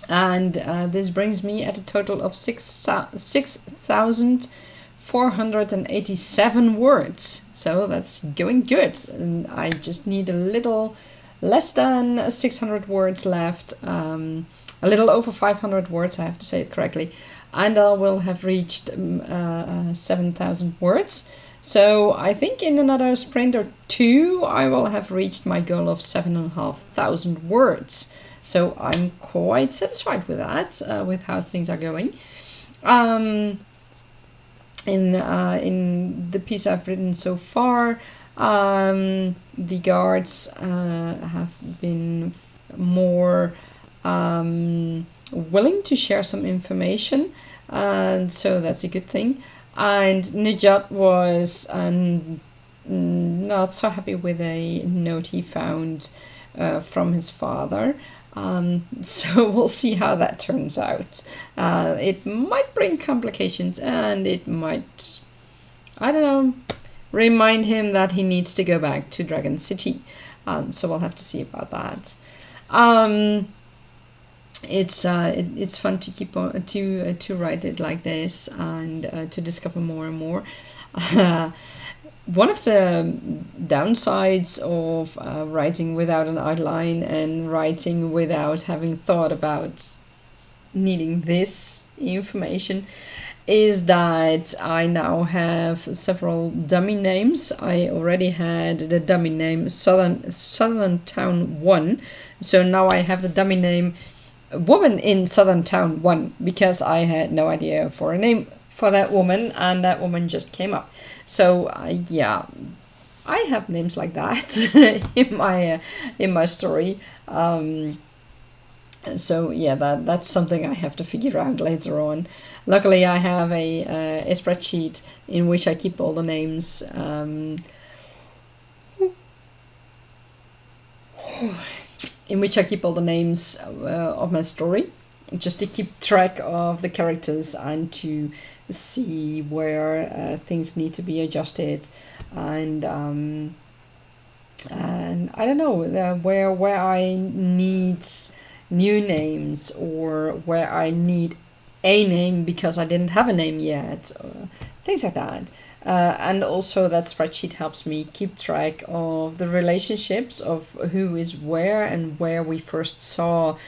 And this brings me at a total of 6,487 words. So that's going good. And I just need a little less than 600 words left. A little over 500 words, I have to say it correctly. And I will have reached 7,000 words. So I think in another sprint or two, I will have reached my goal of 7,500 words. So I'm quite satisfied with that, with how things are going. In the piece I've written so far, The guards have been more willing to share some information, and so that's a good thing. And Nejat was not so happy with a note he found from his father. So we'll see how that turns out. It might bring complications, and it might, I don't know, remind him that he needs to go back to Dragon City. So we'll have to see about that. It's fun to keep on to write it like this, and to discover more and more. One of the downsides of writing without an outline and writing without having thought about needing this information is that I now have several dummy names. I already had the dummy name Southern Town 1, so now I have the dummy name Woman in Southern Town 1, because I had no idea for a name for that woman, and that woman just came up. So yeah, I have names like that in my story. So yeah, that's something I have to figure out later on. Luckily, I have a spreadsheet in which I keep all the names. In which I keep all the names of my story, just to keep track of the characters and to see where things need to be adjusted, and I don't know, where I need new names, or where I need a name because I didn't have a name yet, things like that. And also that spreadsheet helps me keep track of the relationships of who is where, and where we first saw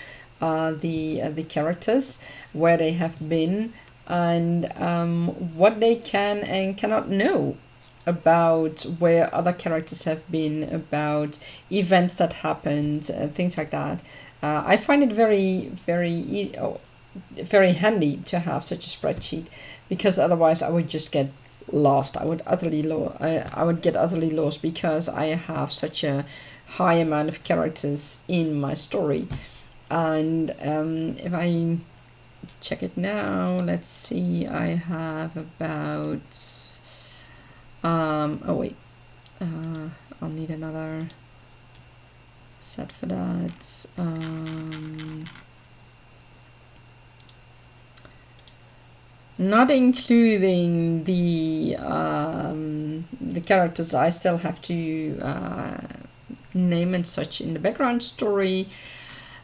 the characters, where they have been, and what they can and cannot know about where other characters have been, about events that happened, things like that. I find it very handy to have such a spreadsheet, because otherwise I would just get lost. I would get utterly lost, because I have such a high amount of characters in my story. And if I check it now, let's see, I have about oh wait, I'll need another set for that. Not including the characters I still have to name and such in the background story.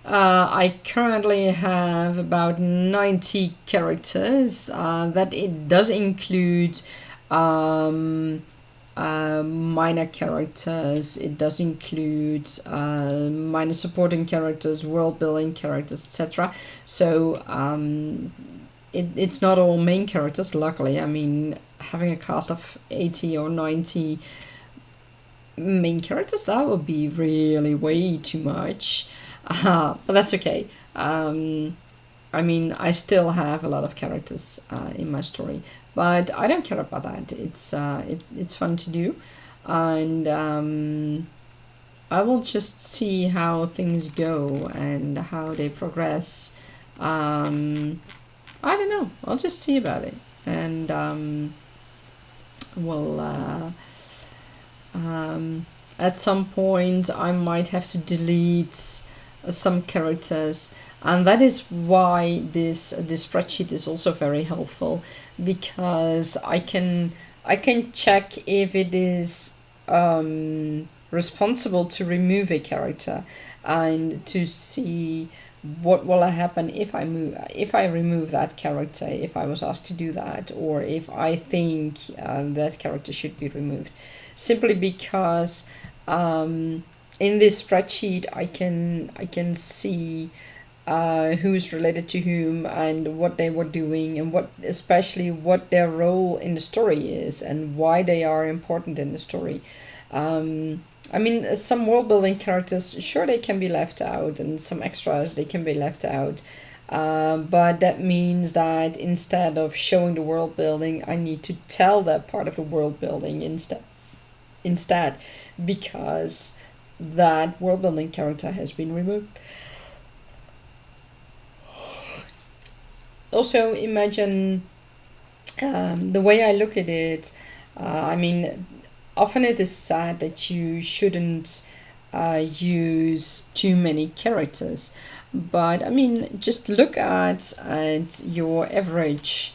I currently have about 90 characters. That it does include minor characters. It does include minor supporting characters, world building characters, etc. So it's not all main characters, luckily. I mean, having a cast of 80 or 90 main characters, that would be really way too much. But that's okay. I mean, I still have a lot of characters in my story, but I don't care about that. It's fun to do, and I will just see how things go and how they progress. I don't know. I'll just see about it, and at some point I might have to delete some characters, and that is why this spreadsheet is also very helpful, because I can check if it is responsible to remove a character, and to see what will happen if I remove that character, if I was asked to do that, or if I think that character should be removed, simply because in this spreadsheet I can see who's related to whom, and what they were doing, and especially what their role in the story is, and why they are important in the story. I mean, some world building characters, sure, they can be left out, and some extras, they can be left out. But that means that instead of showing the world building, I need to tell that part of the world building instead. instead, because that world building character has been removed. Also, imagine the way I look at it. I mean, often it is said that you shouldn't use too many characters, but I mean, just look at your average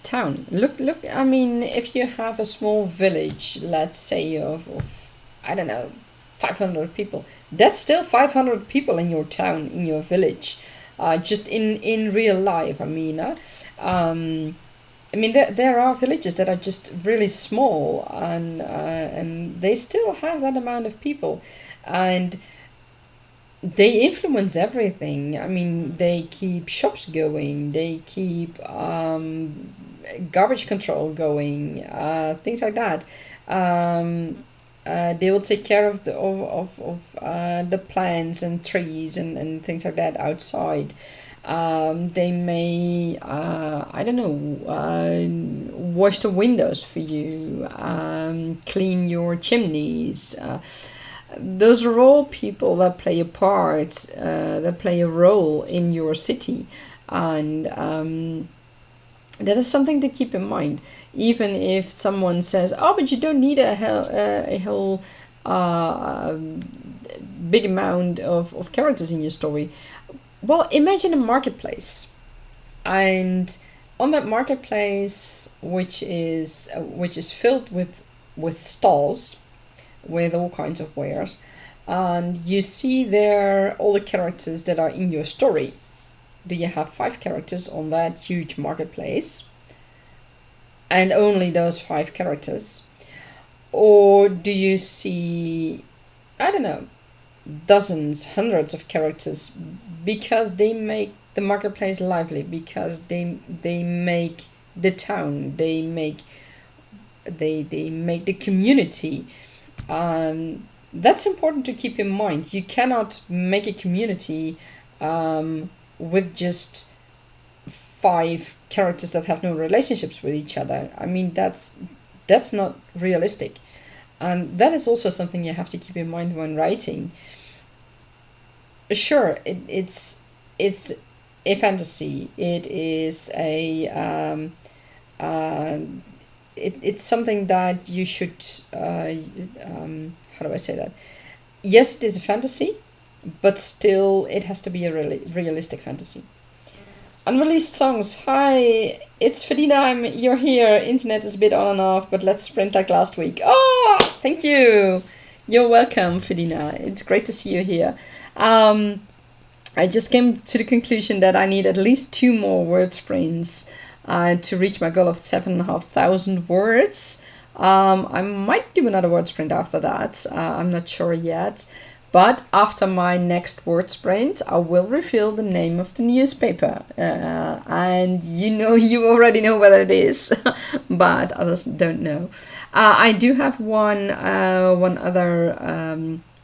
town. Look. I mean, if you have a small village, let's say of I don't know, 500 people, that's still 500 people in your town, in your village, just in real life. I mean, there are villages that are just really small, and they still have that amount of people, and they influence everything. I mean, they keep shops going, they keep garbage control going, things like that. They will take care of the plants and trees and things like that outside. They may, I don't know, wash the windows for you, clean your chimneys. Those are all people that play a part, that play a role in your city. And that is something to keep in mind. Even if someone says, oh, but you don't need a whole big amount of characters in your story. Well, imagine a marketplace, and on that marketplace, which is filled with stalls, with all kinds of wares, and you see there all the characters that are in your story. Do you have 5 characters on that huge marketplace, and only those 5 characters, or do you see, I don't know, dozens, hundreds of characters, because they make the marketplace lively, because they make the town, they make the community. That's important to keep in mind. You cannot make a community with just 5 characters that have no relationships with each other. I mean, that's not realistic. And that is also something you have to keep in mind when writing. Sure, it's a fantasy. It is it's something that you should, how do I say that? Yes, it is a fantasy, but still it has to be a really realistic fantasy. Unreleased songs. Hi, it's Fedina. You're here. Internet is a bit on and off, but let's sprint like last week. Oh, thank you. You're welcome, Fedina. It's great to see you here. I just came to the conclusion that I need at least 2 more word sprints to reach my goal of 7,500 words. I might do another word sprint after that. I'm not sure yet. But after my next word sprint, I will reveal the name of the newspaper. And you already know what it is, but others don't know. I do have one other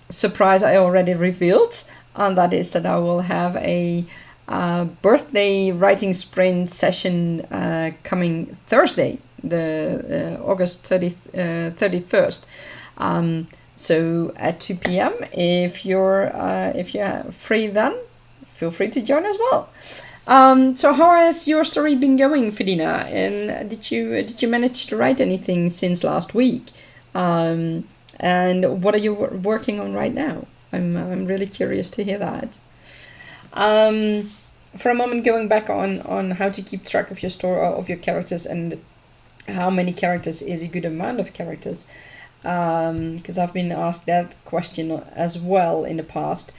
surprise I already revealed, and that is that I will have a birthday writing sprint session coming Thursday, the August 31st. So at 2 p.m. If you're free, then feel free to join as well. So how has your story been going, Fedina? And did you manage to write anything since last week? And what are you working on right now? I'm really curious to hear that. For a moment, going back on how to keep track of your story, of your characters, and how many characters is a good amount of characters. Because I've been asked that question as well in the past.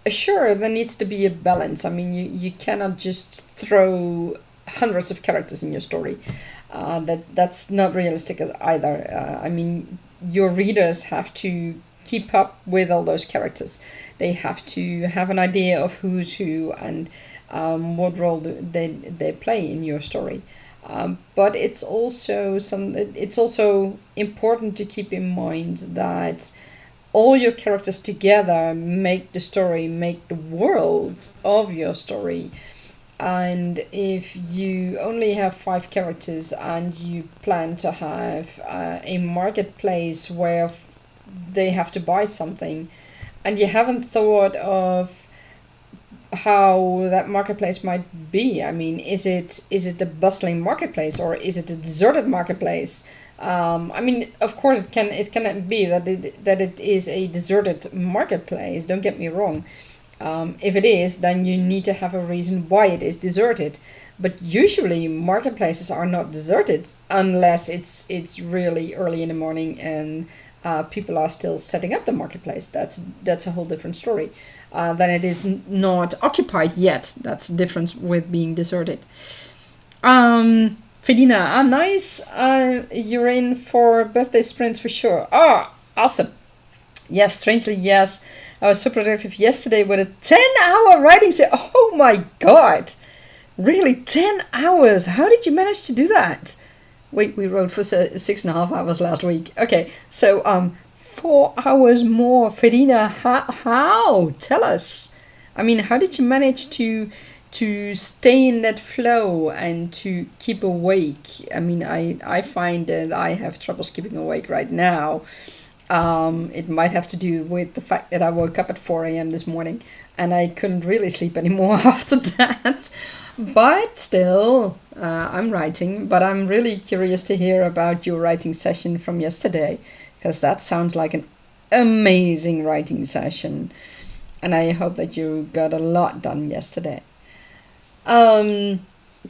Sure, there needs to be a balance. I mean, you cannot just throw hundreds of characters in your story. That's not realistic either. I mean, your readers have to keep up with all those characters. They have to have an idea of who's who and what role they play in your story. But it's also important to keep in mind that all your characters together make the story, make the world of your story. and if you only have 5 characters and you plan to have a marketplace where they have to buy something, and you haven't thought of how that marketplace might be. I mean, is it a bustling marketplace, or is it a deserted marketplace? I mean, of course, it cannot be that it is a deserted marketplace. Don't get me wrong. If it is, then you need to have a reason why it is deserted. But usually marketplaces are not deserted unless it's really early in the morning and people are still setting up the marketplace. That's a whole different story. Then it is not occupied yet. That's the difference with being deserted. Fedina, nice. You're in for birthday sprints for sure. Awesome. Yes, strangely, yes. I was so productive yesterday with a 10-hour writing session. Oh my god. Really, 10 hours? How did you manage to do that? Wait, we wrote for 6.5 hours last week. Okay, so 4 hours more. Fedina, how? Tell us. I mean, how did you manage to stay in that flow and to keep awake? I mean, I find that I have troubles keeping awake right now. It might have to do with the fact that I woke up at 4 a.m. this morning and I couldn't really sleep anymore after that. But still, I'm writing. But I'm really curious to hear about your writing session from yesterday, because that sounds like an amazing writing session. And I hope that you got a lot done yesterday.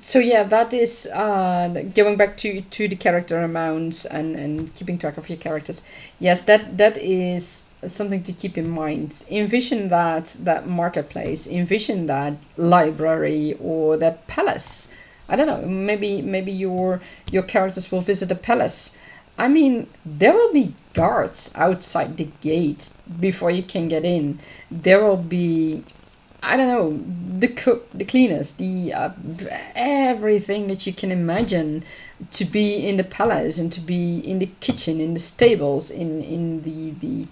So yeah, that is going back to the character amounts and keeping track of your characters. Yes, that is something to keep in mind. Envision that marketplace, envision that library or that palace. I don't know, maybe your characters will visit a palace. I mean, there will be guards outside the gate before you can get in. There will be, I don't know, the cook, the cleaners, the everything that you can imagine to be in the palace and to be in the kitchen, in the stables, in the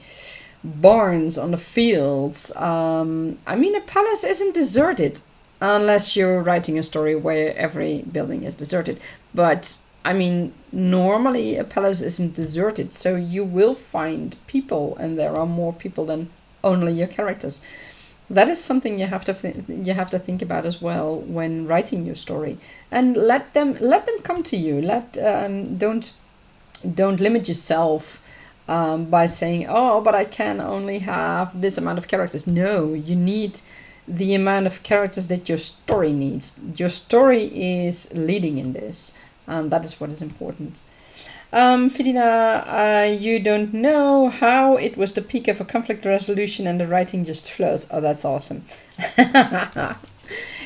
barns, on the fields. I mean, a palace isn't deserted unless you're writing a story where every building is deserted. But I mean, normally a palace isn't deserted, so you will find people, and there are more people than only your characters. That is something you have to think about as well when writing your story, and let them come to you. Don't limit yourself by saying, oh, but I can only have this amount of characters. No, you need the amount of characters that your story needs. Your story is leading in this, and that is what is important. Fedina, you don't know how it was the peak of a conflict resolution and the writing just flows. Oh, that's awesome.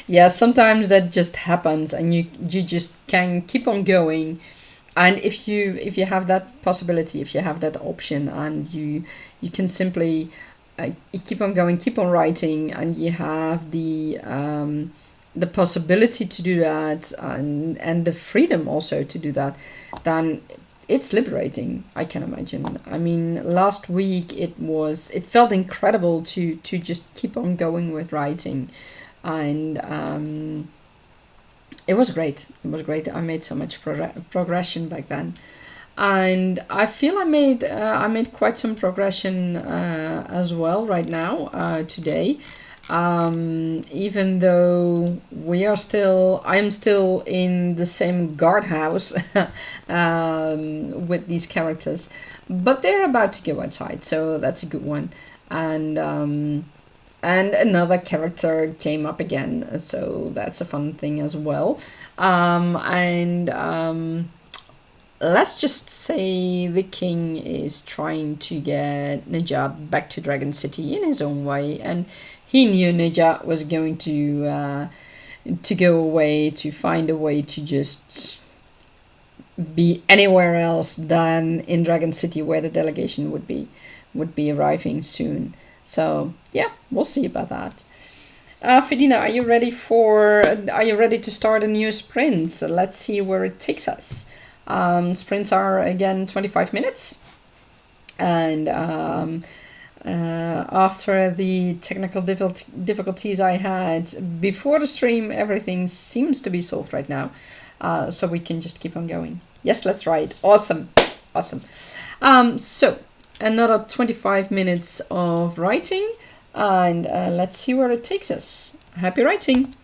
Yeah, sometimes that just happens and you just can keep on going. And if you have that possibility, if you have that option, and you can simply keep on going, keep on writing, and you have the possibility to do that and the freedom also to do that, then it's liberating, I can imagine. I mean, last week it felt incredible to just keep on going with writing, and it was great. It was great. I made so much progression back then, and I feel I made quite some progression as well right now today. Even though I am still in the same guardhouse with these characters, but they're about to go outside, so that's a good one. And another character came up again, so that's a fun thing as well. Let's just say the king is trying to get Nejat back to Dragon City in his own way, and he knew Nejat was going to go away, to find a way to just be anywhere else than in Dragon City, where the delegation would be arriving soon. So yeah, we'll see about that. Fedina, are you ready to start a new sprint? So let's see where it takes us. Sprints are again 25 minutes, and After the technical difficulties I had before the stream, everything seems to be solved right now. So we can just keep on going. Yes, let's try it. Awesome. Awesome. So another 25 minutes of writing, and let's see where it takes us. Happy writing.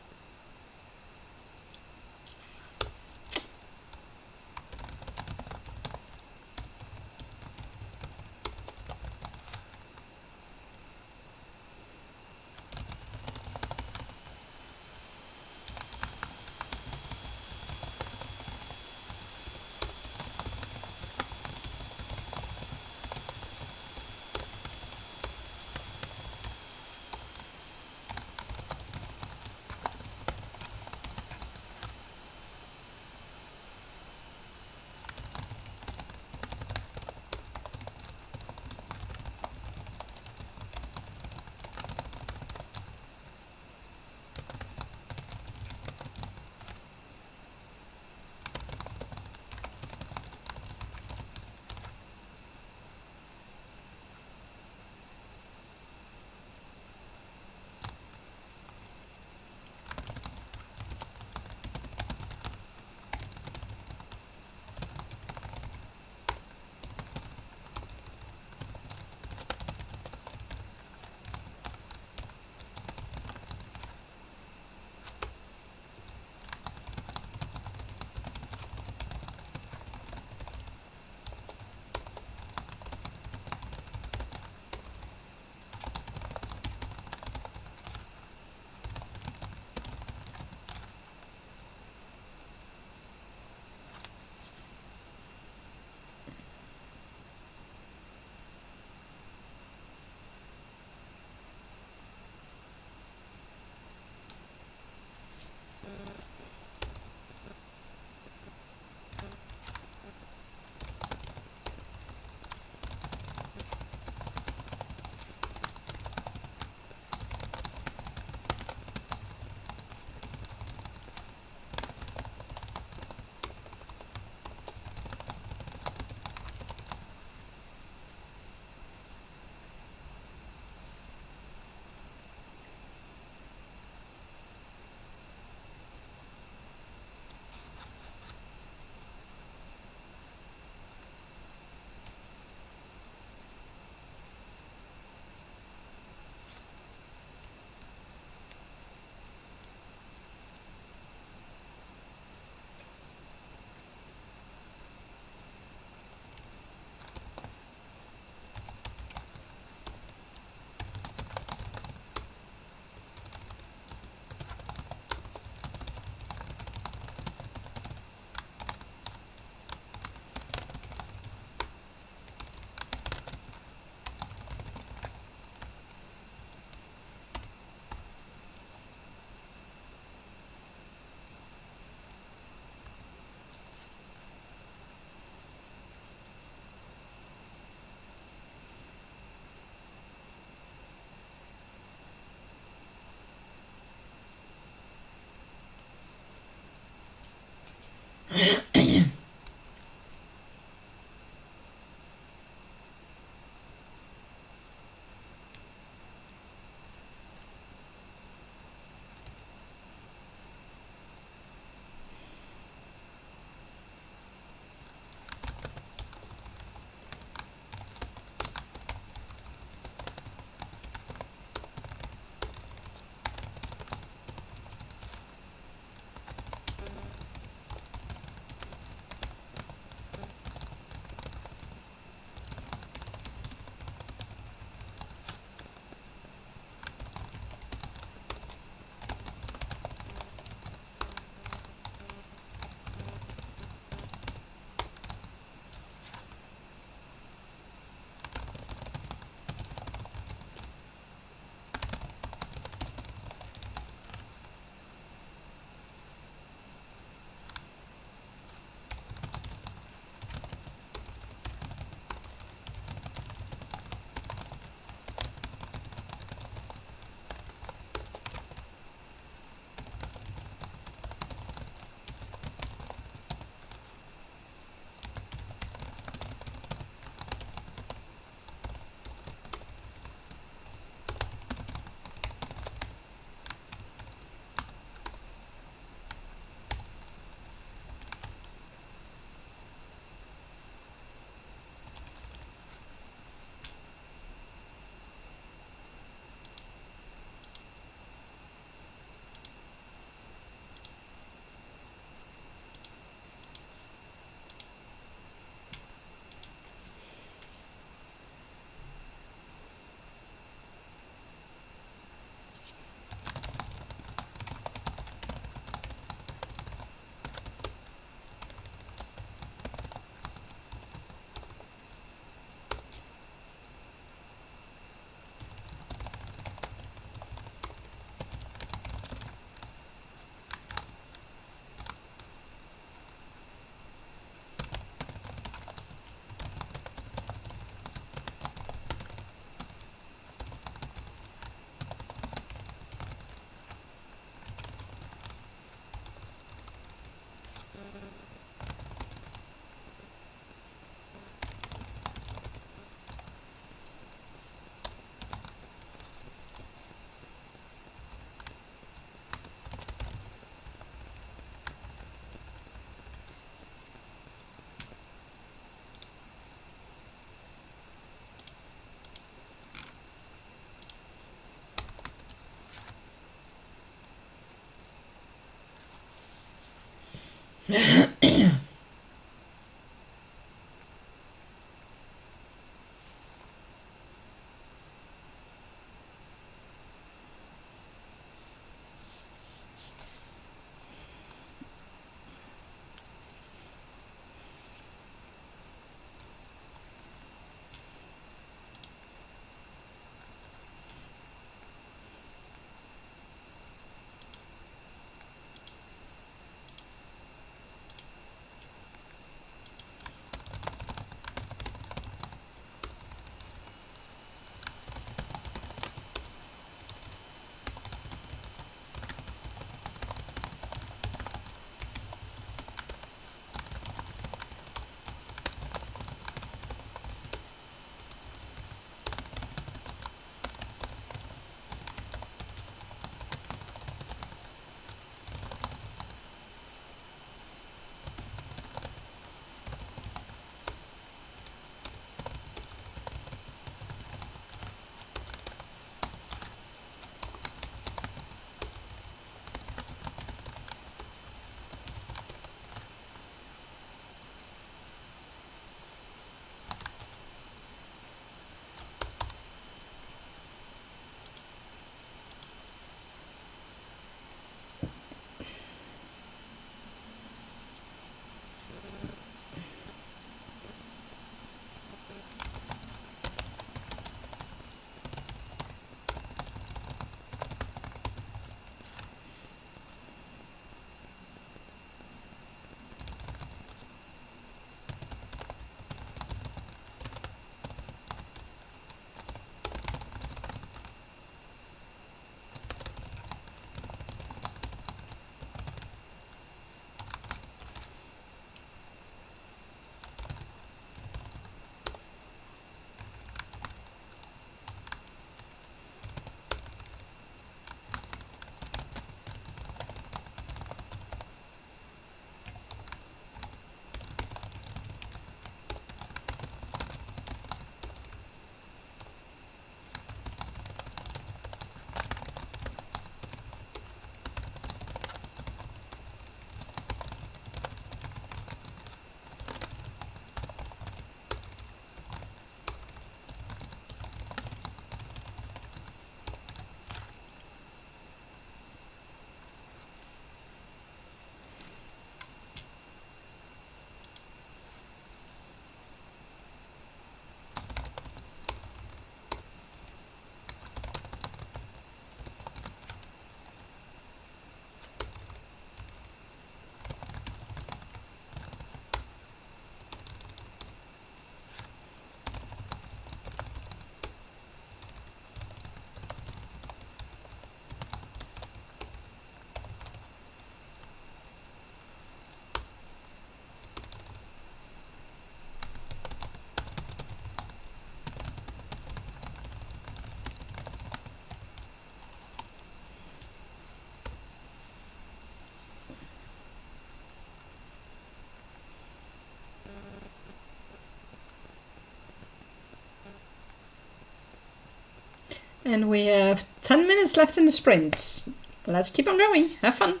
And we have 10 minutes left in the sprint. Let's keep on going. Have fun.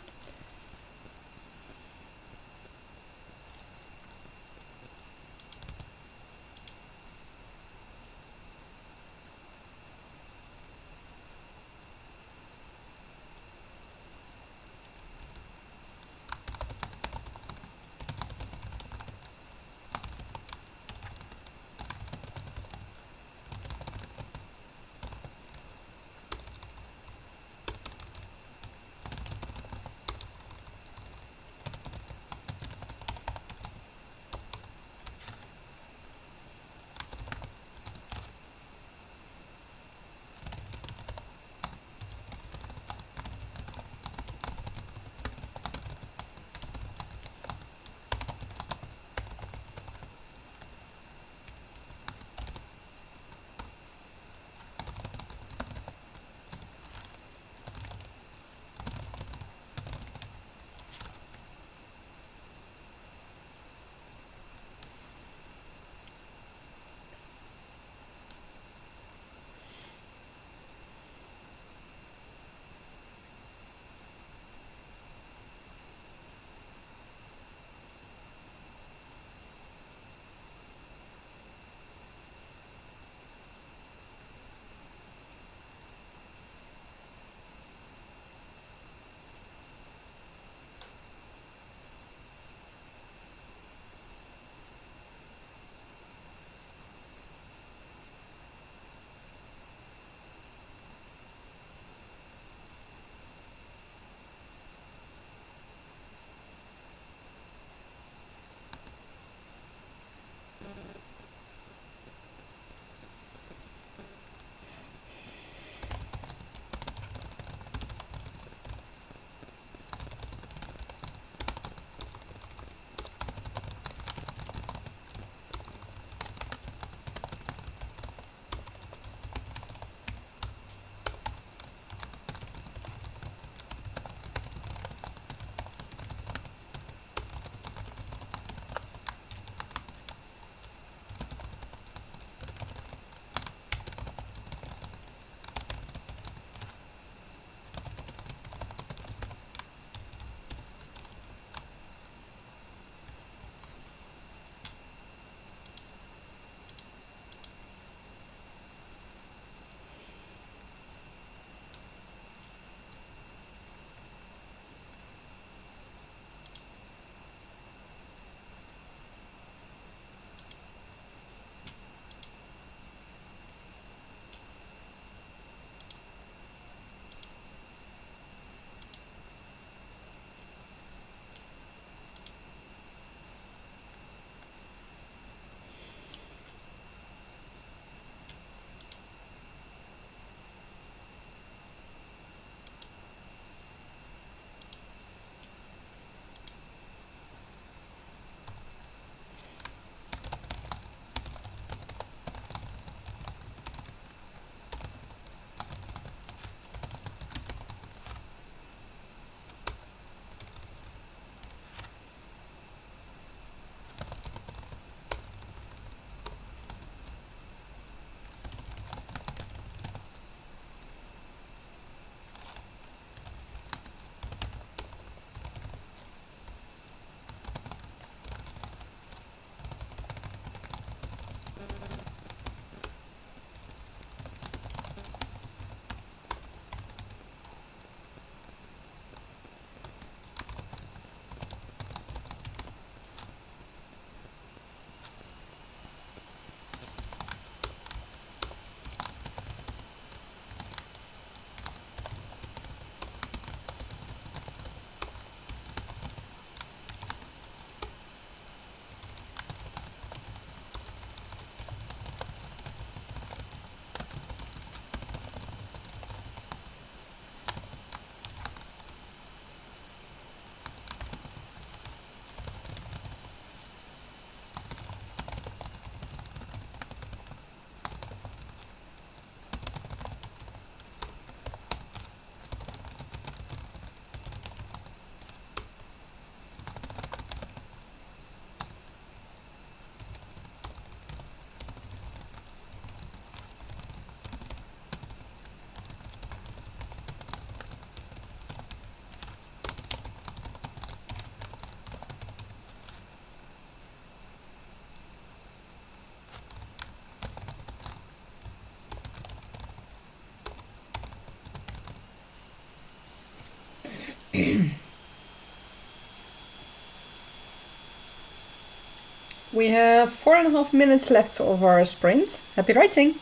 We have 4.5 minutes left of our sprint. Happy writing!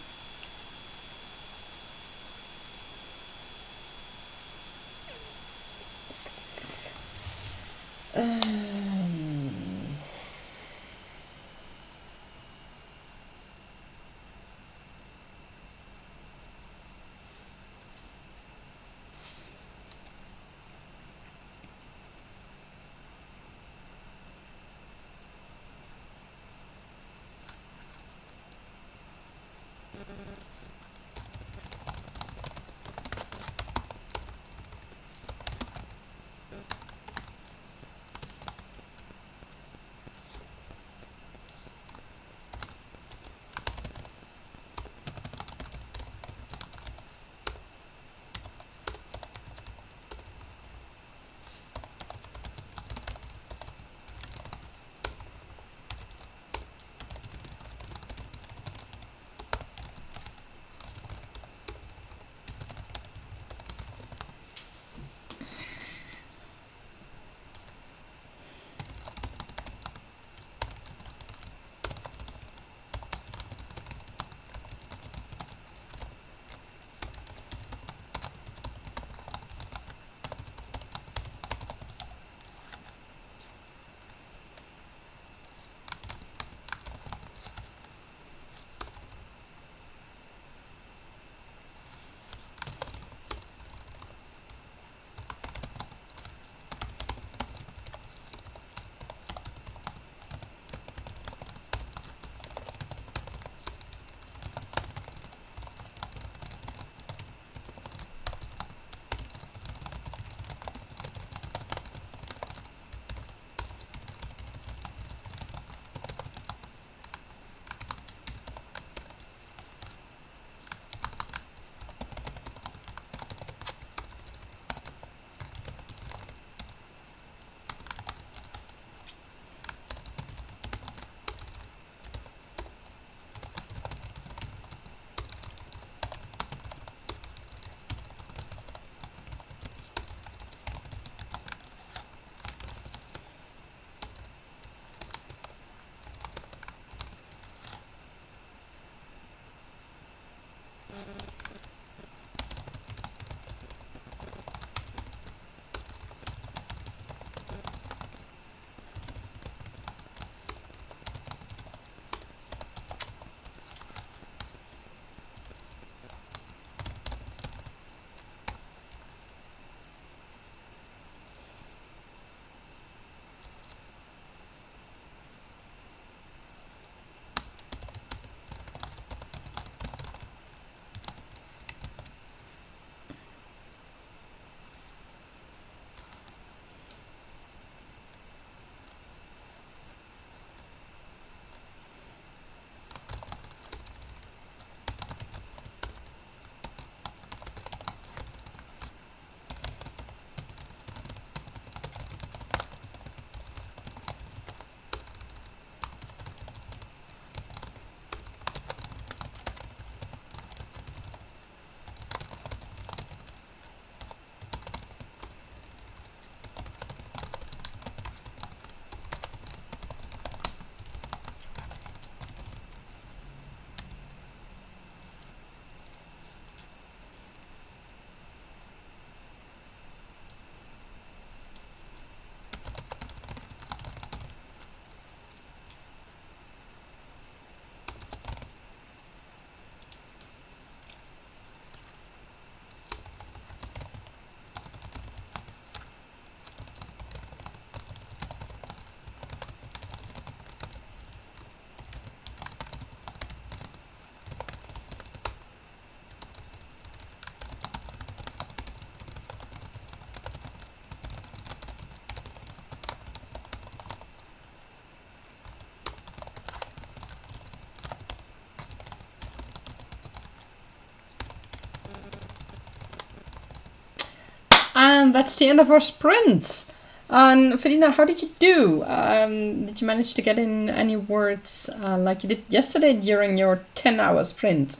And that's the end of our sprint. And Felina, how did you do? Did you manage to get in any words like you did yesterday during your 10-hour sprint?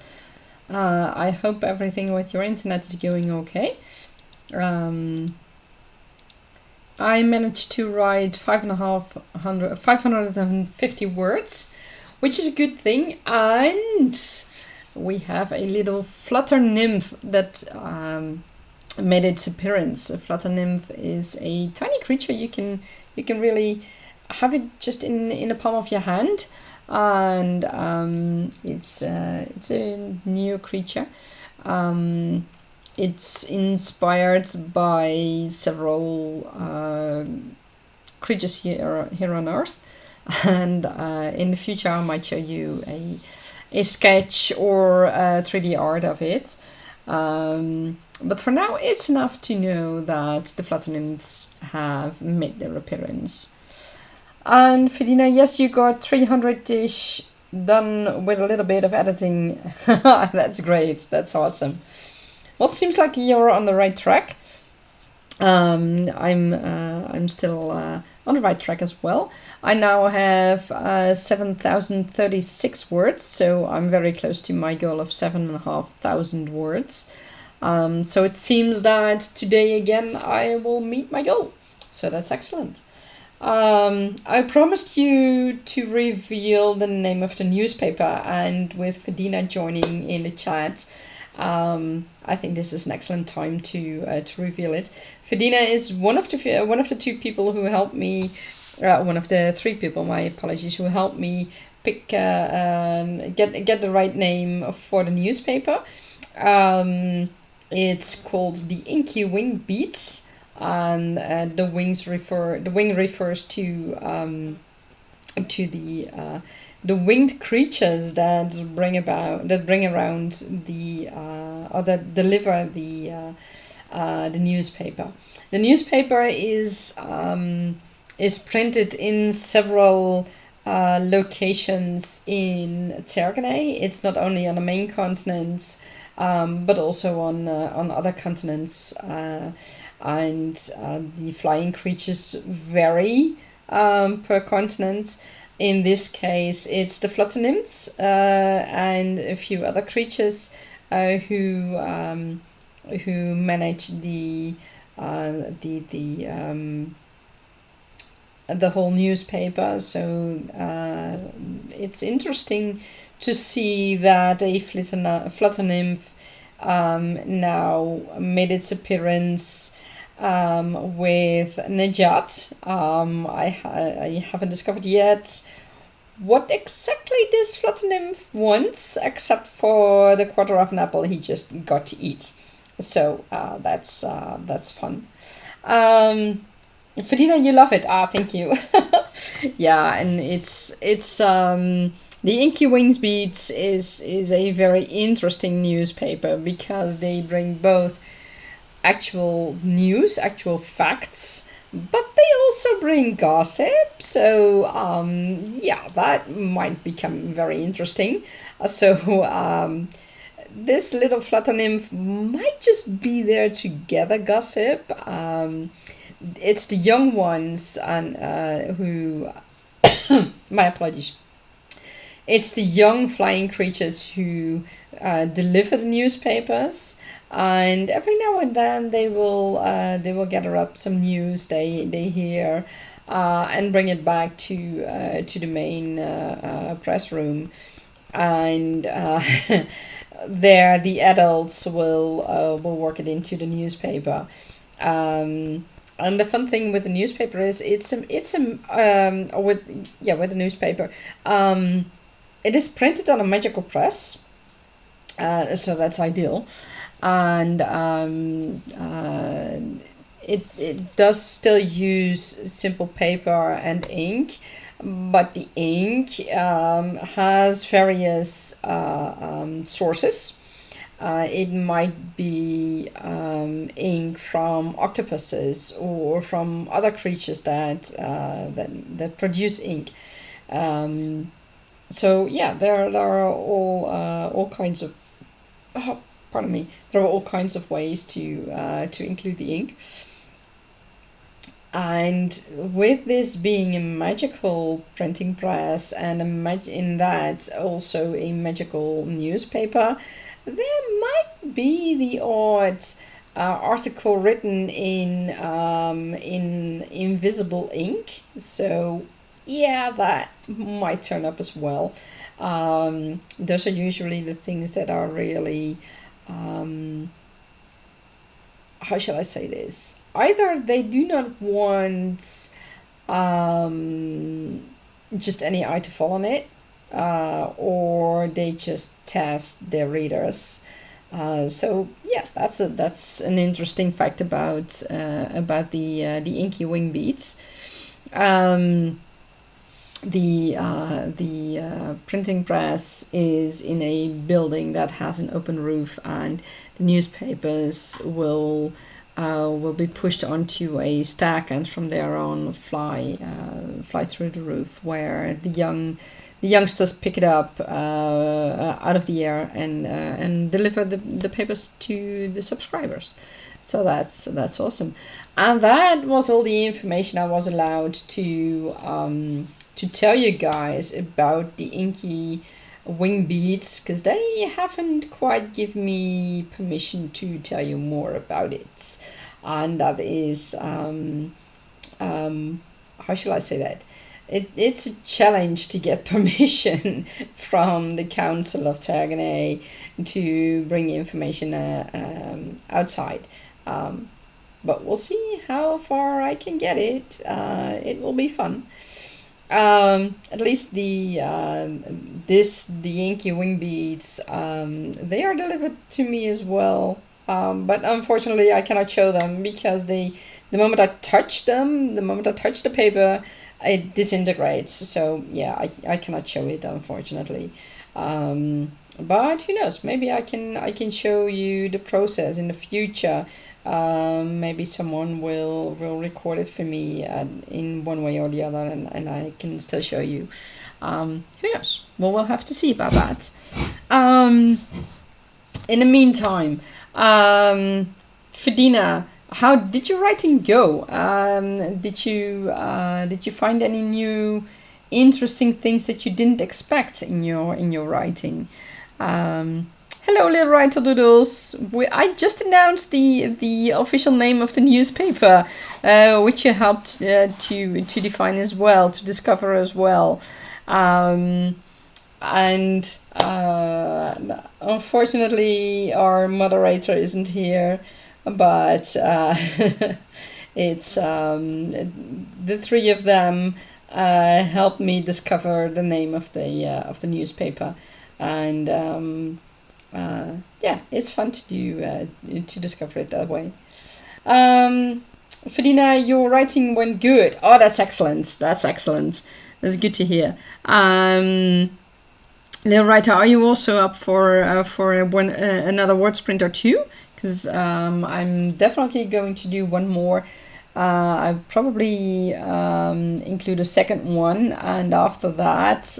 I hope everything with your internet is going okay. I managed to write 550 words, which is a good thing. And we have a little Flutter Nymph that made its appearance. A Flutter Nymph is a tiny creature. You can really have it just in the palm of your hand, and it's a new creature. It's inspired by several creatures here on Earth, and in the future I might show you a sketch or 3D art of it. But for now, it's enough to know that the Flutter Nymphs have made their appearance. And Fedina, yes, you got 300-ish done with a little bit of editing. That's great. That's awesome. Well, it seems like you're on the right track. I'm still on the right track as well. I now have 7,036 words, so I'm very close to my goal of 7,500 words. So it seems that today again I will meet my goal. So that's excellent. I promised you to reveal the name of the newspaper, and with Fedina joining in the chat, I think this is an excellent time to reveal it. Fedina is one of the two people who helped me, one of the three people, my apologies, who helped me pick get the right name for the newspaper. It's called the Inky Wing Beats, and the wing refers to the winged creatures that bring around the or that deliver the newspaper. The newspaper is printed in several locations in Tergane. It's not only on the main continent, but also on other continents, and the flying creatures vary per continent. In this case, it's the Flutter Nymphs and a few other creatures who manage the whole newspaper. So it's interesting to see that a Flutter Nymph now made its appearance with Nejat. I haven't discovered yet what exactly this Flutter Nymph wants, except for the quarter of an apple he just got to eat. So that's fun. Fedina, you love it. Thank you. Yeah, and it's the Inky Wings Beats is a very interesting newspaper because they bring both actual news, actual facts, but they also bring gossip. So yeah, that might become very interesting. This little Flutter Nymph might just be there to gather gossip. It's the young ones and who my apologies. It's the young flying creatures who deliver the newspapers, and every now and then they will gather up some news they hear and bring it back to the main press room, and there the adults will work it into the newspaper. And the fun thing with the newspaper is with the newspaper, it is printed on a magical press, so that's ideal, and it does still use simple paper and ink, but the ink has various sources. It might be ink from octopuses or from other creatures that produce ink. So yeah, there are all kinds of there are all kinds of ways to include the ink. And with this being a magical printing press and in that also a magical newspaper, there might be the odd article written in invisible ink. So yeah, that might turn up as well. Those are usually the things that are really, how shall I say this? Either they do not want just any eye to fall on it, or they just test their readers. So yeah, that's an interesting fact about the inky wing beads. The printing press is in a building that has an open roof, and the newspapers will be pushed onto a stack, and from there on fly through the roof, where the youngsters pick it up out of the air and deliver the papers to the subscribers. So that's awesome, and that was all the information I was allowed to tell you guys about the inky wing beads, because they haven't quite given me permission to tell you more about it. And that is how shall I say that, it's a challenge to get permission from the Council of Terganay to bring information outside, but we'll see how far I can get it. It will be fun. At least the inky wing beads, they are delivered to me as well, but unfortunately I cannot show them, because the moment I touch them, the moment I touch the paper, it disintegrates. So yeah, I cannot show it, unfortunately. But who knows, maybe I can show you the process in the future. Maybe someone will record it for me in one way or the other, and I can still show you. Who knows? Well, we'll have to see about that. In the meantime, Fedina, how did your writing go? Did you find any new interesting things that you didn't expect in your writing? Hello, little writer doodles. I just announced the official name of the newspaper, which you helped to define as well, to discover as well. And unfortunately, our moderator isn't here, but it's the three of them helped me discover the name of the newspaper, and yeah, it's fun to do to discover it that way. Fedina, your writing went good. Oh, that's excellent. That's excellent. That's good to hear. Little writer, are you also up for another word sprint or two? Because I'm definitely going to do one more. I'll probably include a second one, and after that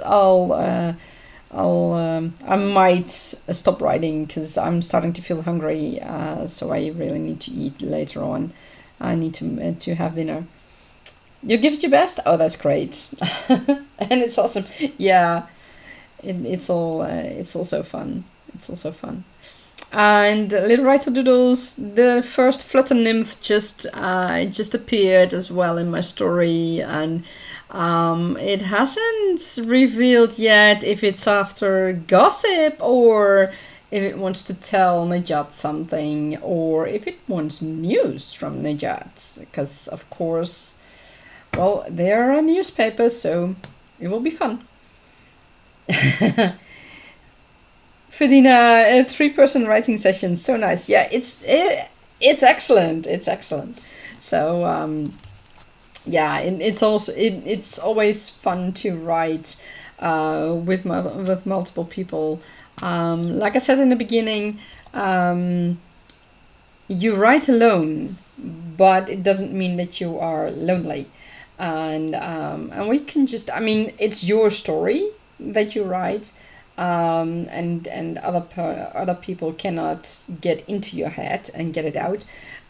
I might stop writing, because I'm starting to feel hungry, so I really need to eat later on. I need to have dinner. You give it your best? Oh, that's great. And it's awesome. Yeah, it's also fun. It's also fun. And Little Writer Doodles, the first Flutter Nymph just appeared as well in my story, and it hasn't revealed yet if it's after gossip, or if it wants to tell Nejat something, or if it wants news from Nejat, because of course, well, they're a newspaper, so it will be fun. Fedina, a 3-person writing session, so nice. Yeah, it's excellent. It's excellent. So yeah, it's always fun to write with multiple people. Like I said in the beginning, you write alone, but it doesn't mean that you are lonely. And we can just, I mean, it's your story that you write, and other people cannot get into your head and get it out,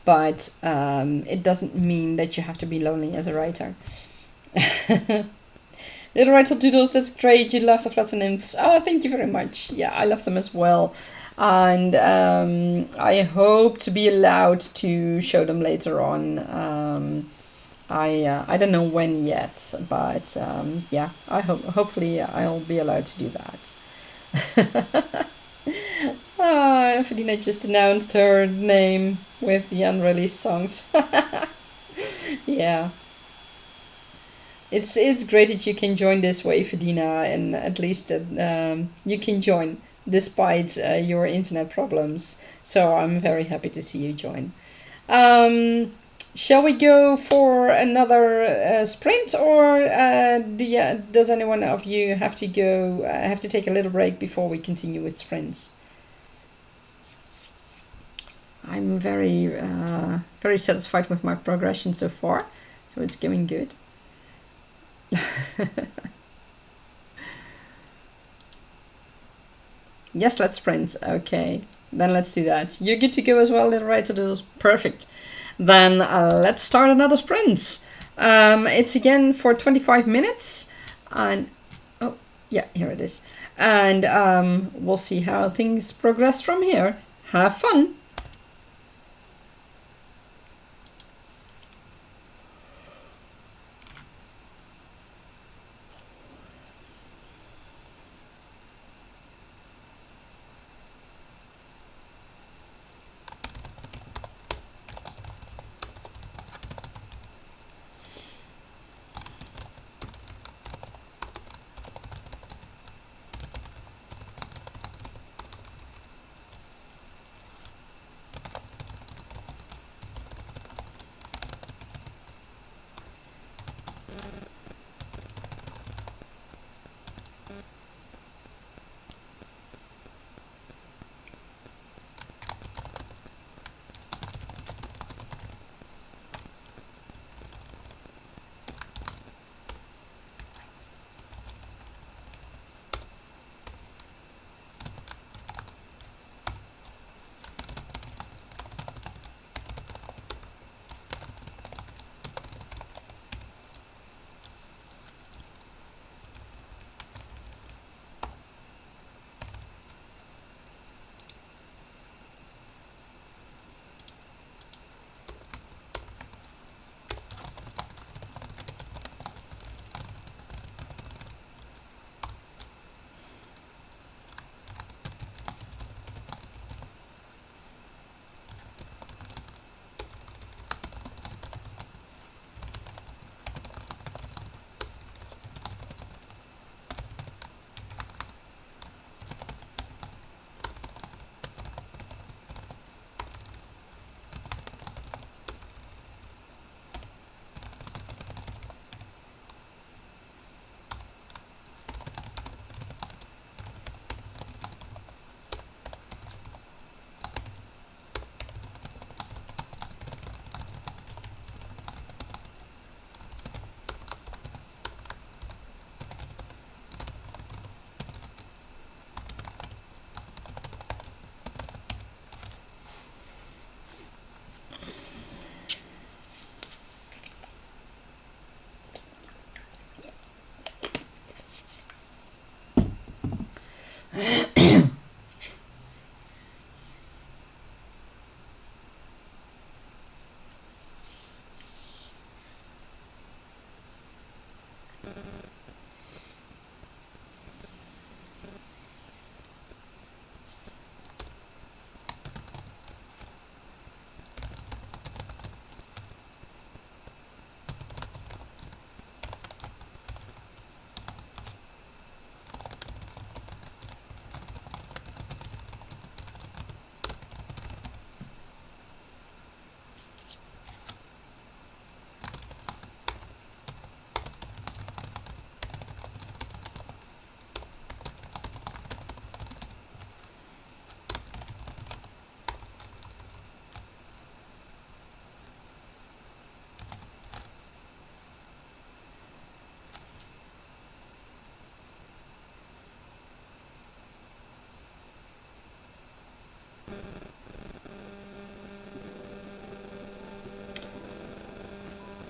but it doesn't mean that you have to be lonely as a writer. Little Writer Doodles, that's great. You love the Flutter Nymphs. Oh, thank you very much. Yeah, I love them as well. and I hope to be allowed to show them later on. I don't know when yet, but yeah, hopefully I'll be allowed to do that. Fedina just announced her name with the unreleased songs. Yeah. It's great that you can join this way, Fedina, and at least that you can join despite your internet problems. So I'm very happy to see you join. Shall we go for another sprint, or does anyone of you have to go? Have to take a little break before we continue with sprints? I'm very satisfied with my progression so far, so it's going good. Yes, let's sprint. Okay, then let's do that. You're good to go as well, little writer doodles. Perfect. Then let's start another sprint. It's again for 25 minutes, and oh yeah, here it is. And we'll see how things progress from here. Have fun.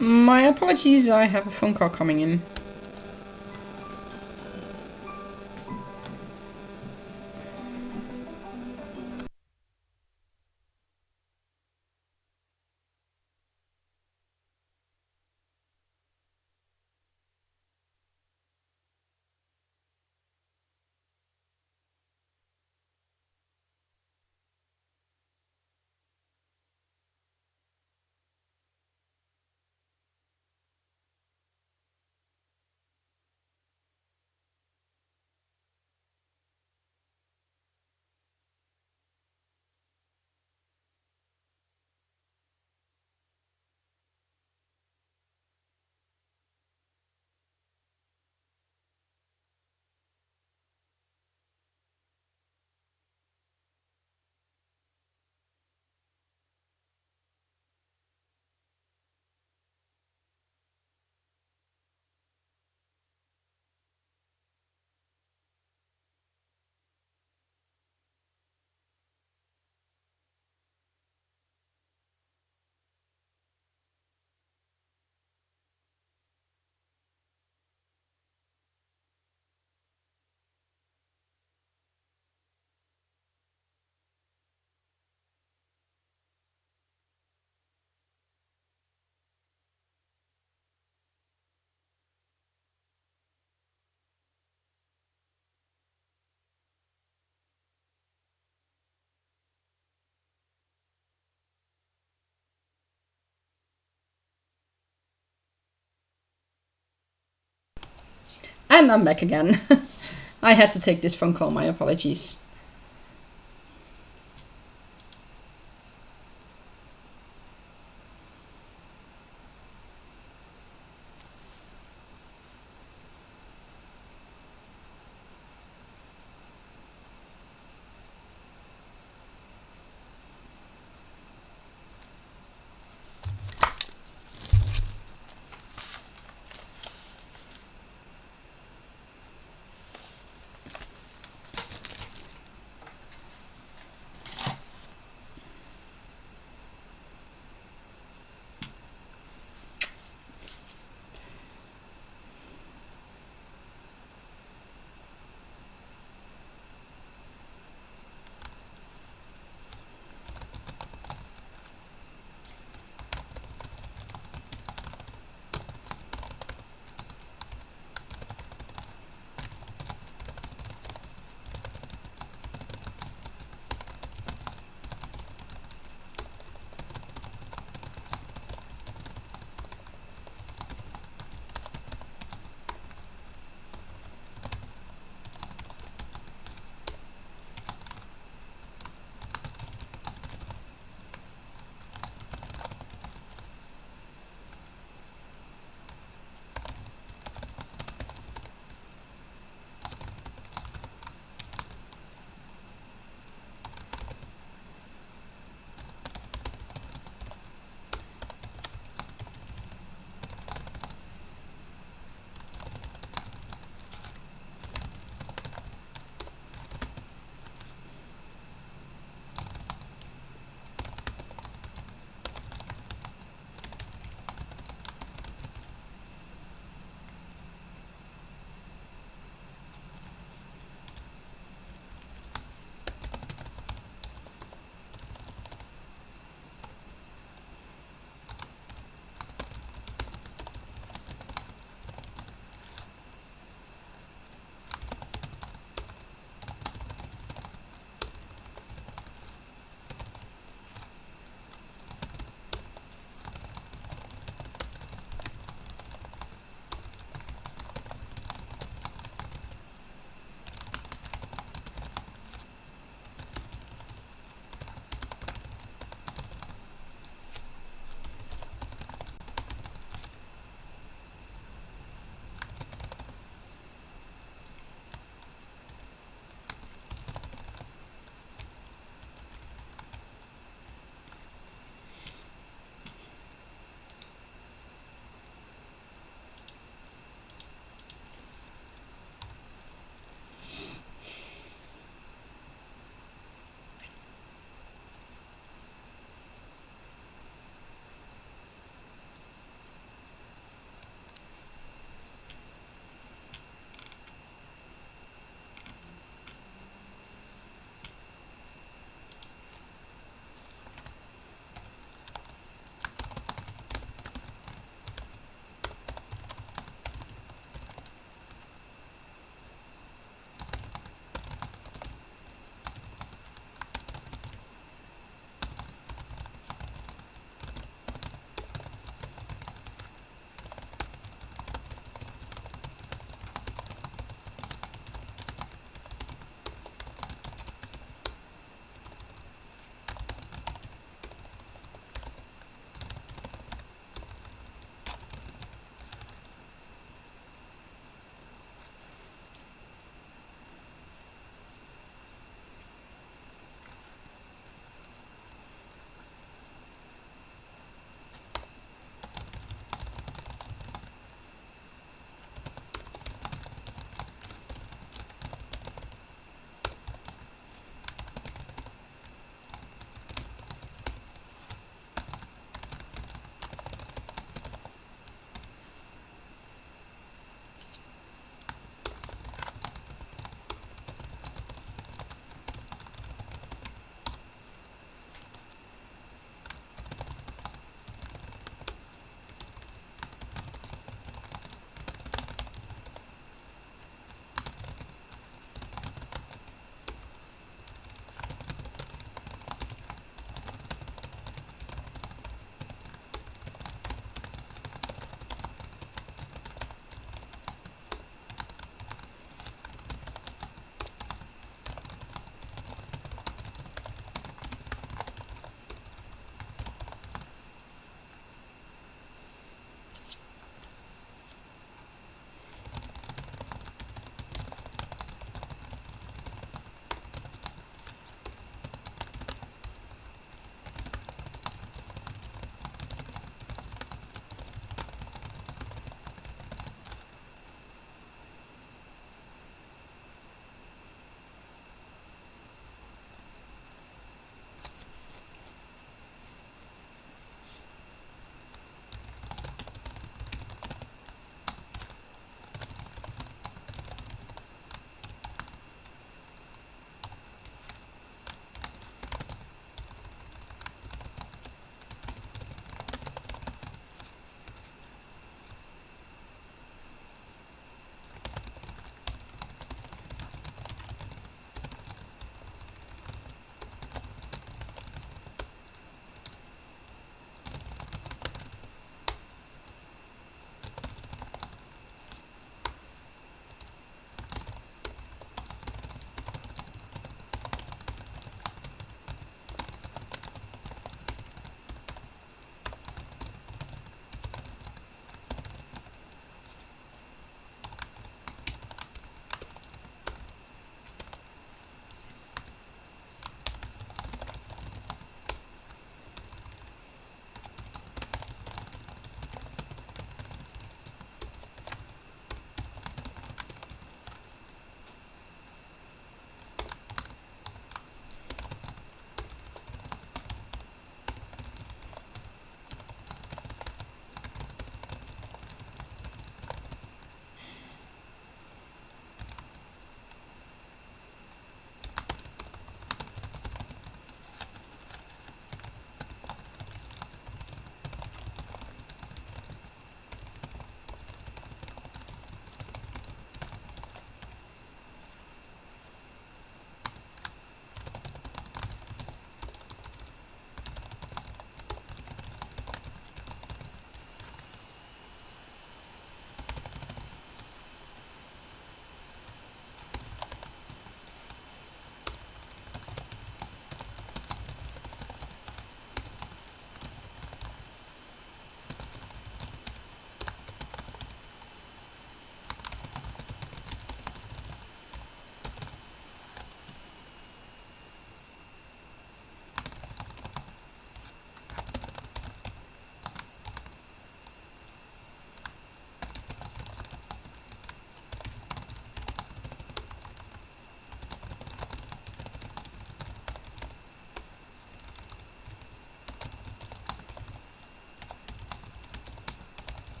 My apologies, I have a phone call coming in. And I'm back again. I had to take this phone call, my apologies.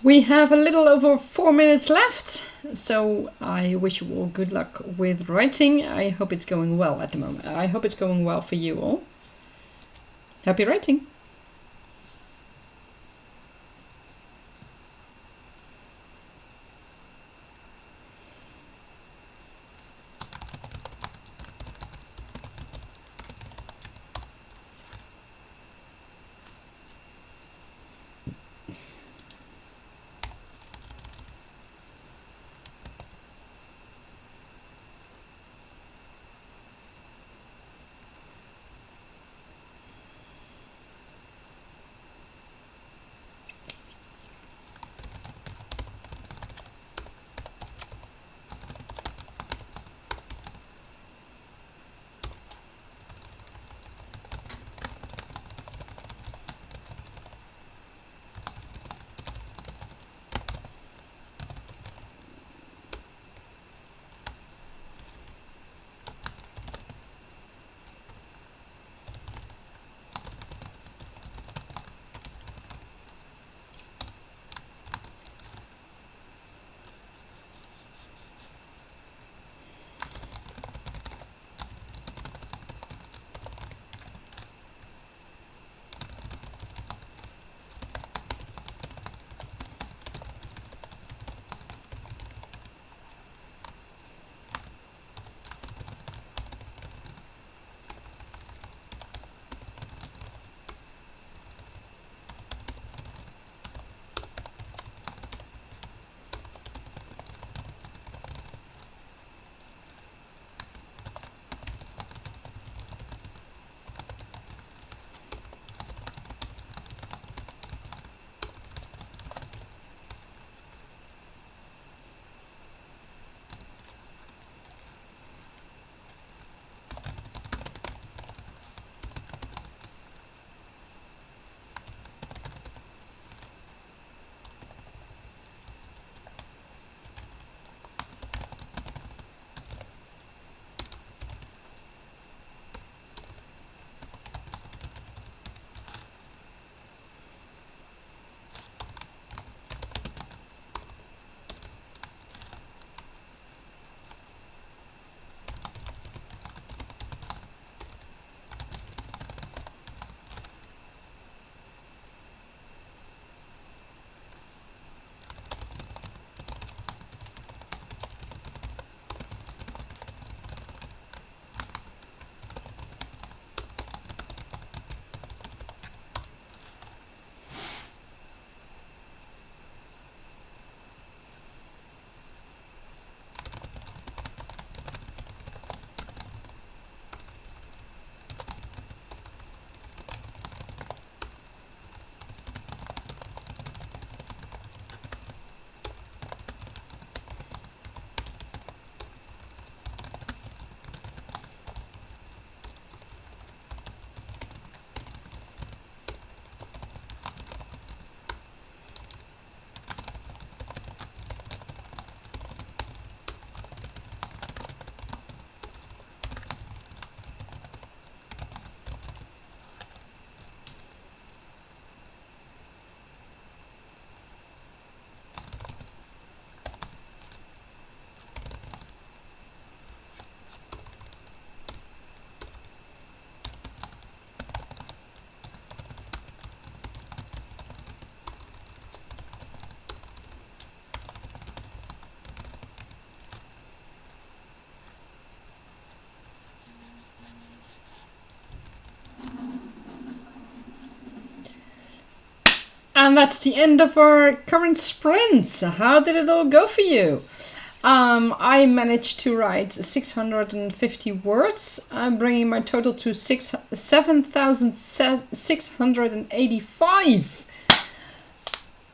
We have a little over 4 minutes left, so I wish you all good luck with writing. I hope it's going well at the moment. I hope it's going well for you all. Happy writing! And that's the end of our current sprint. So how did it all go for you? I managed to write 650 words, bringing my total to 7,685.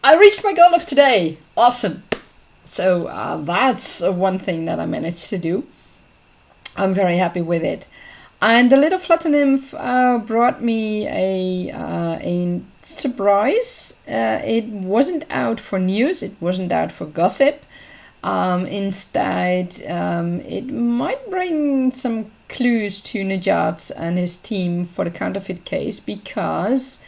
I reached my goal of today. Awesome. So that's one thing that I managed to do. I'm very happy with it. And the little Flutter Nymph brought me a surprise. It wasn't out for news. It wasn't out for gossip. Instead, it might bring some clues to Nejat and his team for the counterfeit case, because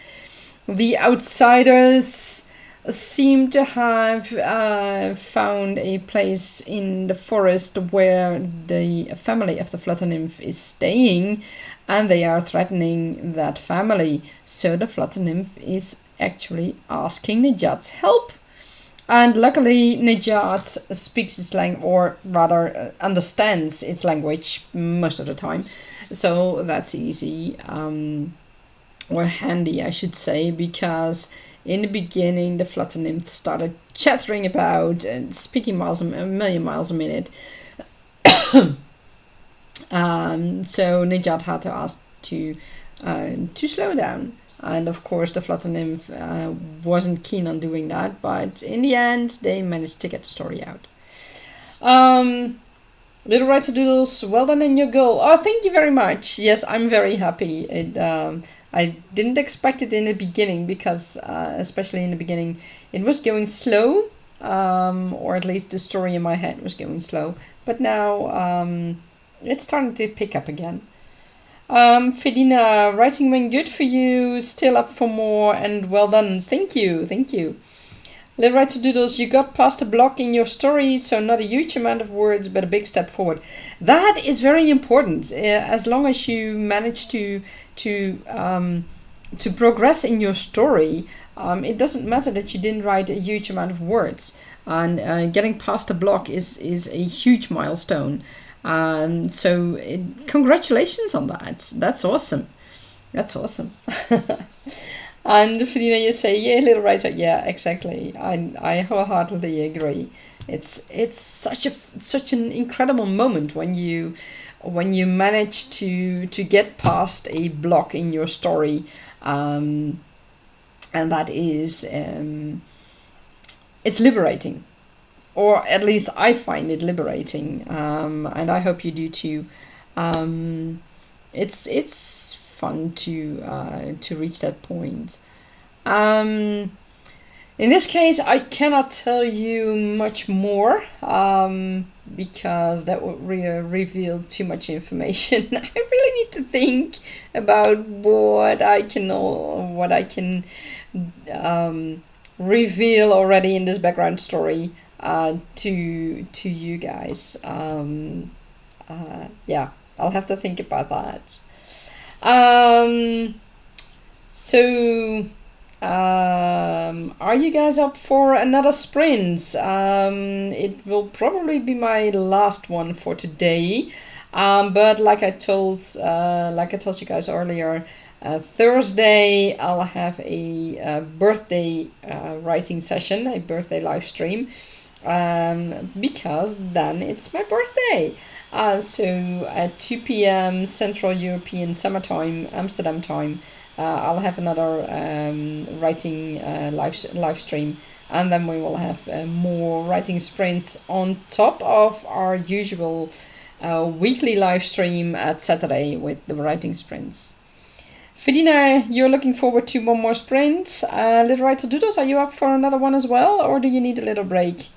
the outsiders seem to have found a place in the forest where the family of the Flutter Nymph is staying, and they are threatening that family. So the Flutter Nymph is actually asking Nejat's help. And luckily, Nejat speaks its language, or rather understands its language most of the time. So that's easy, or handy, I should say, because in the beginning, the Flutter Nymph started chattering about and speaking a million miles a minute. So Nejat had to ask to slow down. And of course, the Flutter Nymph wasn't keen on doing that, but in the end, they managed to get the story out. Little Writer Doodles, well done in your goal. Oh, thank you very much. Yes, I'm very happy. I didn't expect it in the beginning because, especially in the beginning, it was going slow, or at least the story in my head was going slow. But now it's starting to pick up again. Fedina, writing went good for you, still up for more, and well done. Thank you, thank you. Little Writer Doodles, you got past a block in your story, so not a huge amount of words, but a big step forward. That is very important. As long as you manage to progress in your story, it doesn't matter that you didn't write a huge amount of words. And getting past a block is a huge milestone. So congratulations on that. That's awesome. That's awesome. And Fedina, you say, yeah, Little Writer. Yeah, exactly. I wholeheartedly agree. It's such an incredible moment when you manage to get past a block in your story, and that is it's liberating. Or at least I find it liberating, and I hope you do too. It's fun to reach that point. In this case, I cannot tell you much more because that would reveal too much information. I really need to think about what I can reveal already in this background story. To you guys. Yeah, I'll have to think about that. So are you guys up for another sprint? It will probably be my last one for today. But like I told you guys earlier, Thursday I'll have a birthday writing session, a birthday live stream. Because then it's my birthday. So at 2 p.m. Central European Summertime, Amsterdam time, I'll have another writing live stream, and then we will have more writing sprints on top of our usual weekly live stream at Saturday with the writing sprints. Fedina, you're looking forward to one more sprint. Little Writer Doodles, are you up for another one as well, or do you need a little break?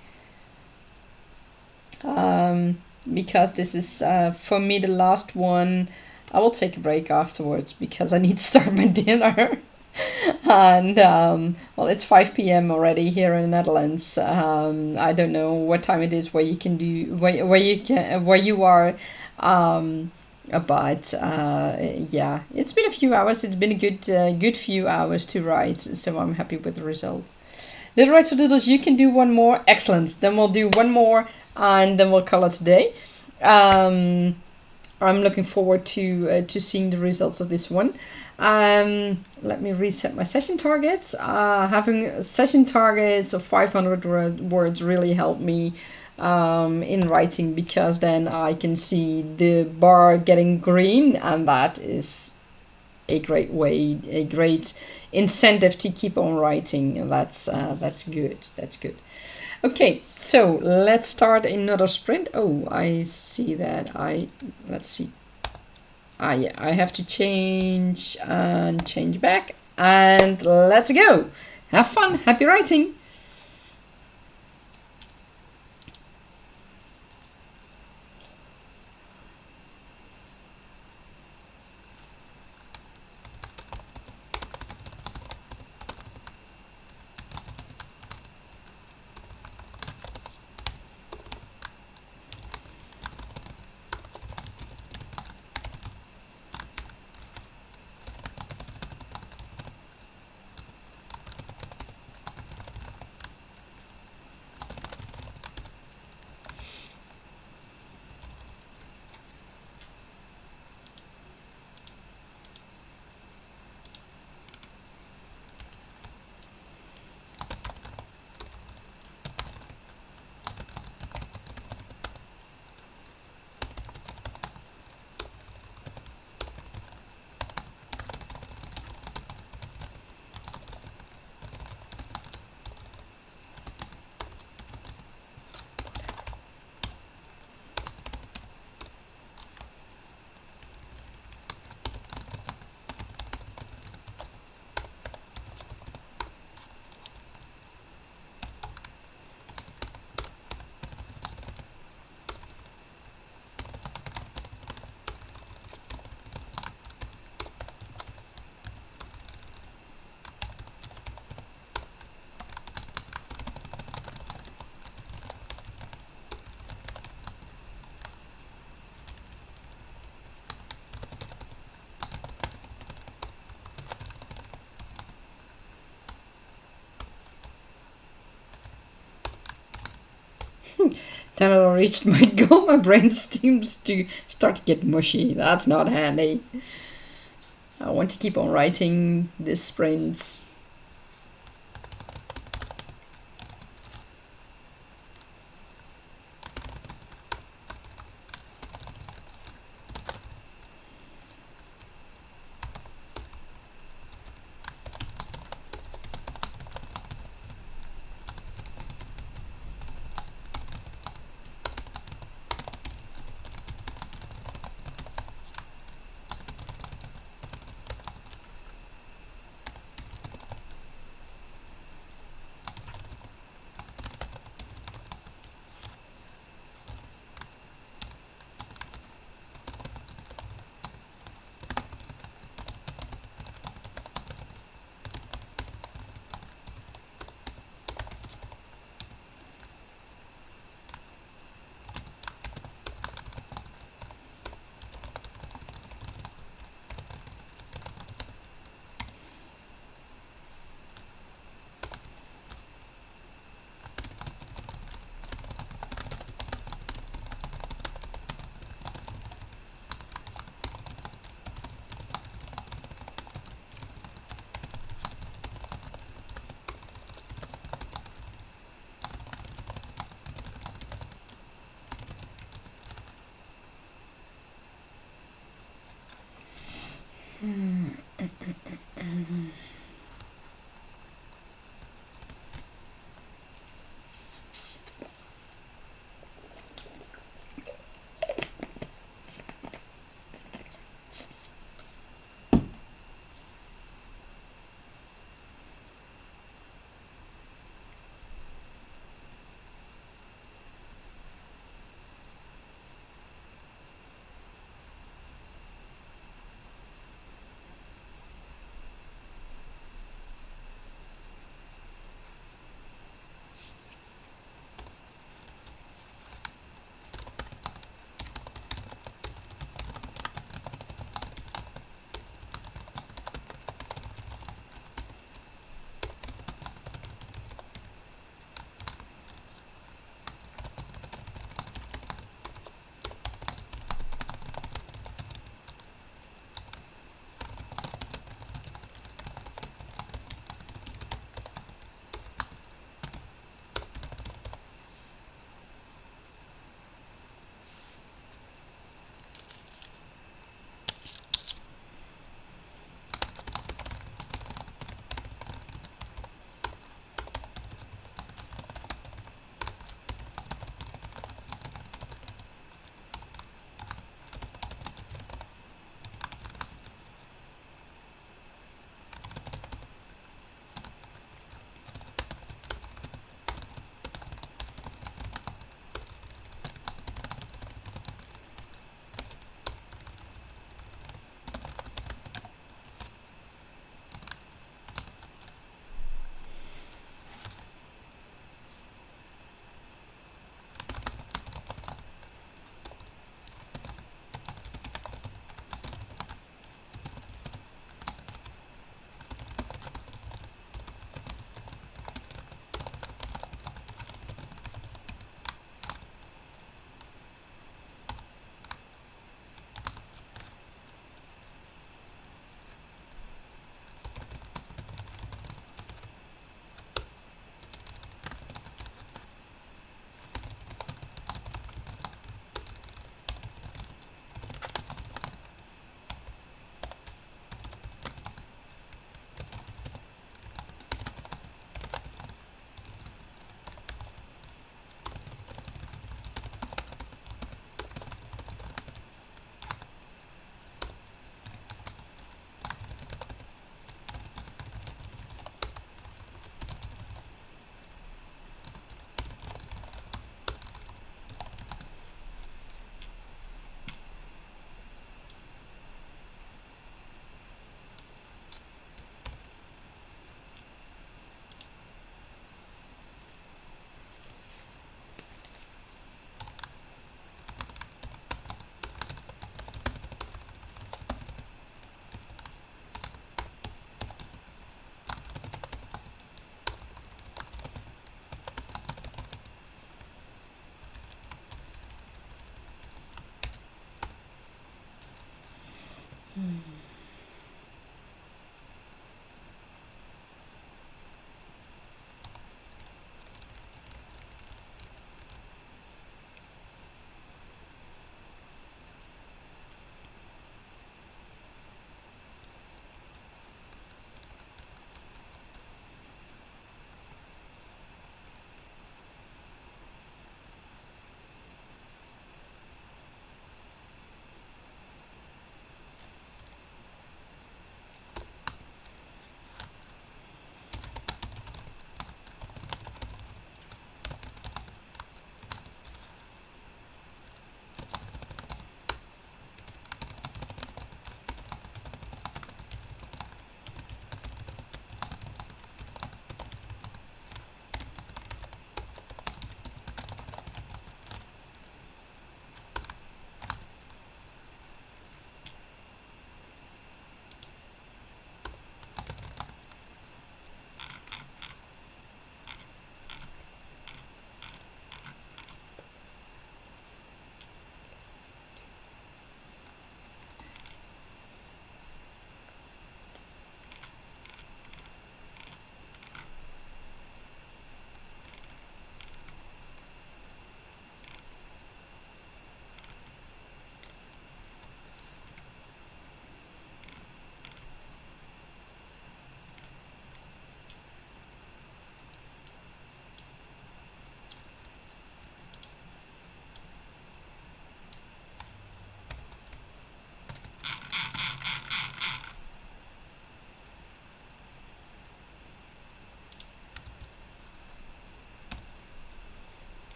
Because this is for me the last one. I will take a break afterwards because I need to start my dinner. And well, it's 5 p.m. already here in the Netherlands. I don't know what time it is where you can do where you are. But yeah, it's been a few hours. It's been a good few hours to write, so I'm happy with the result. Little Writer Doodles, you can do one more. Excellent. Then we'll do one more, and then we'll call it today. I'm looking forward to seeing the results of this one. Let me reset my session targets. Having session targets of 500 words really helped me in writing, because then I can see the bar getting green, and that is a great way, a great incentive to keep on writing. And that's good. That's good. Okay, so let's start another sprint. Oh, I see that. Let's see. Yeah, I have to change and change back, and let's go. Have fun. Happy writing. Then I reached my goal. My brain seems to start to get mushy. That's not handy. I want to keep on writing these sprints.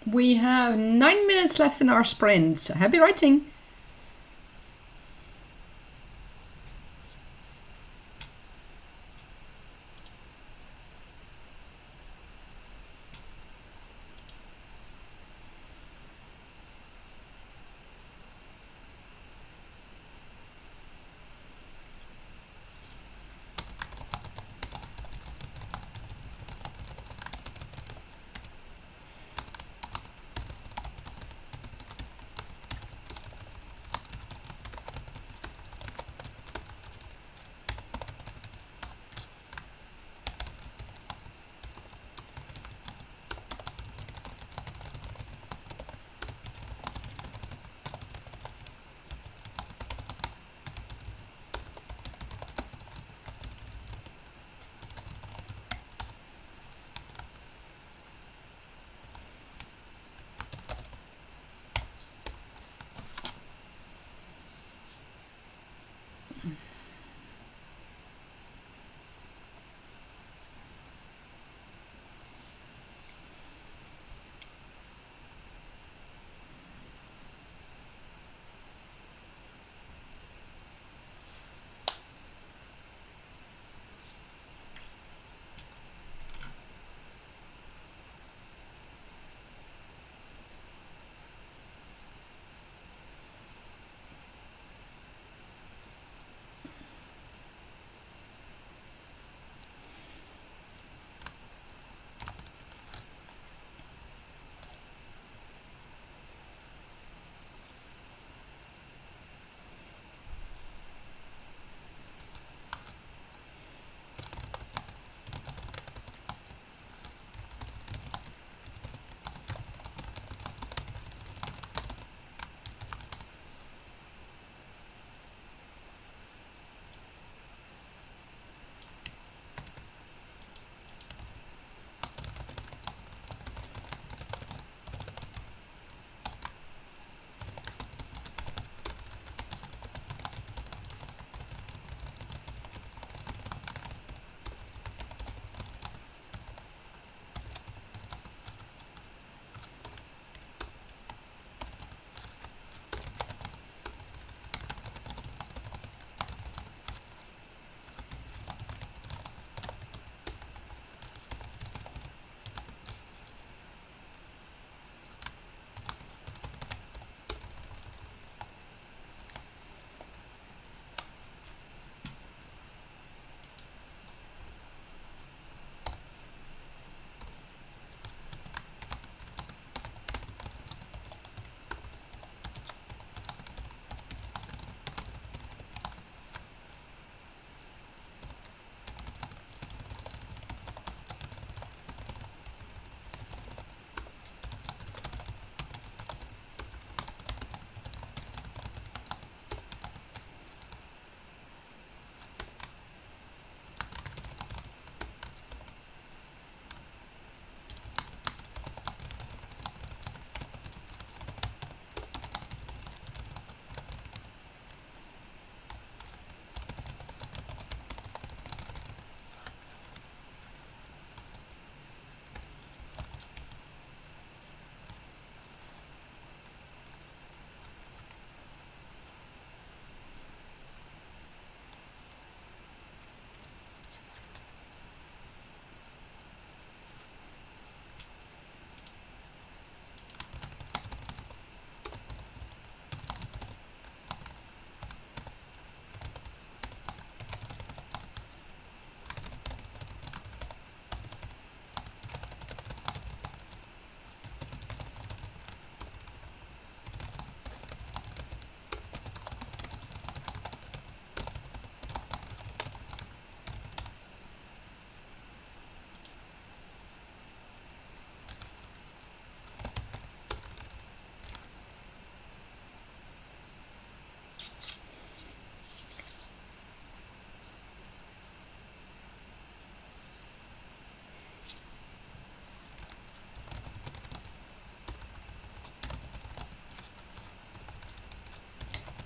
We have 9 minutes left in our sprint. Happy writing!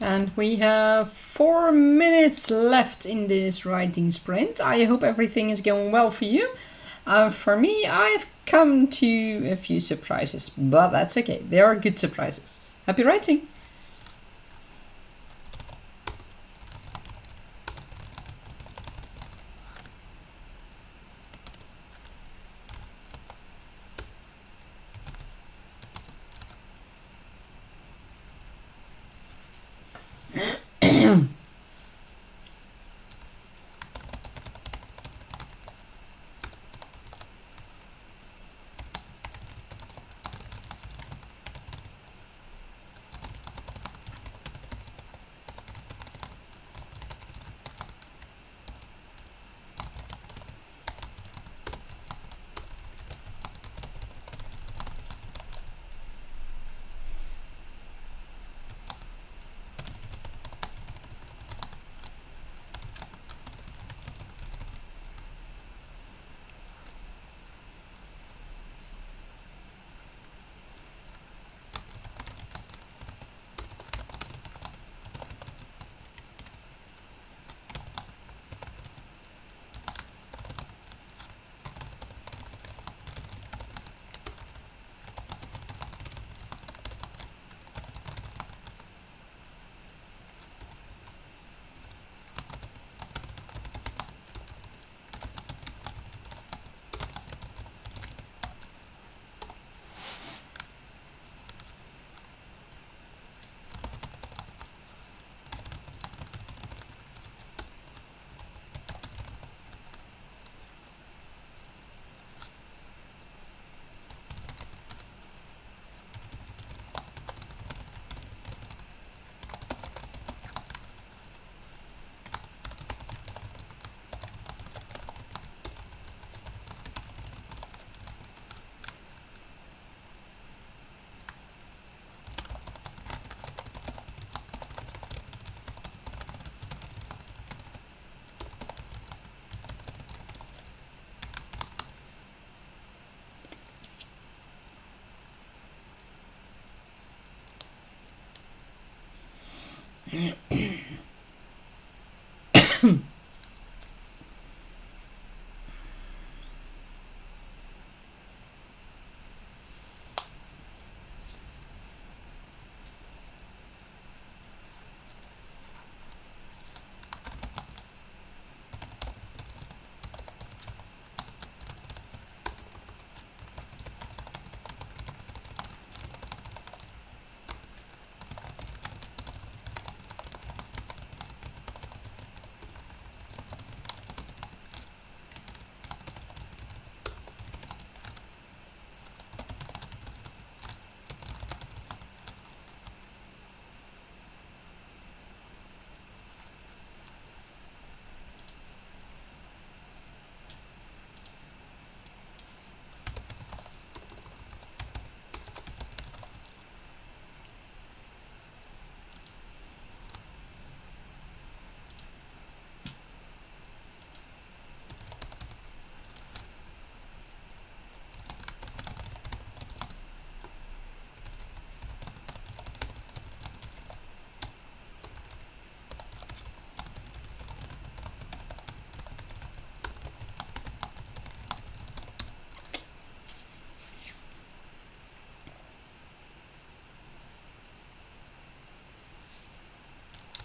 And we have 4 minutes left in this writing sprint. I hope everything is going well for you. For me, I've come to a few surprises, but that's okay. They are good surprises. Happy writing!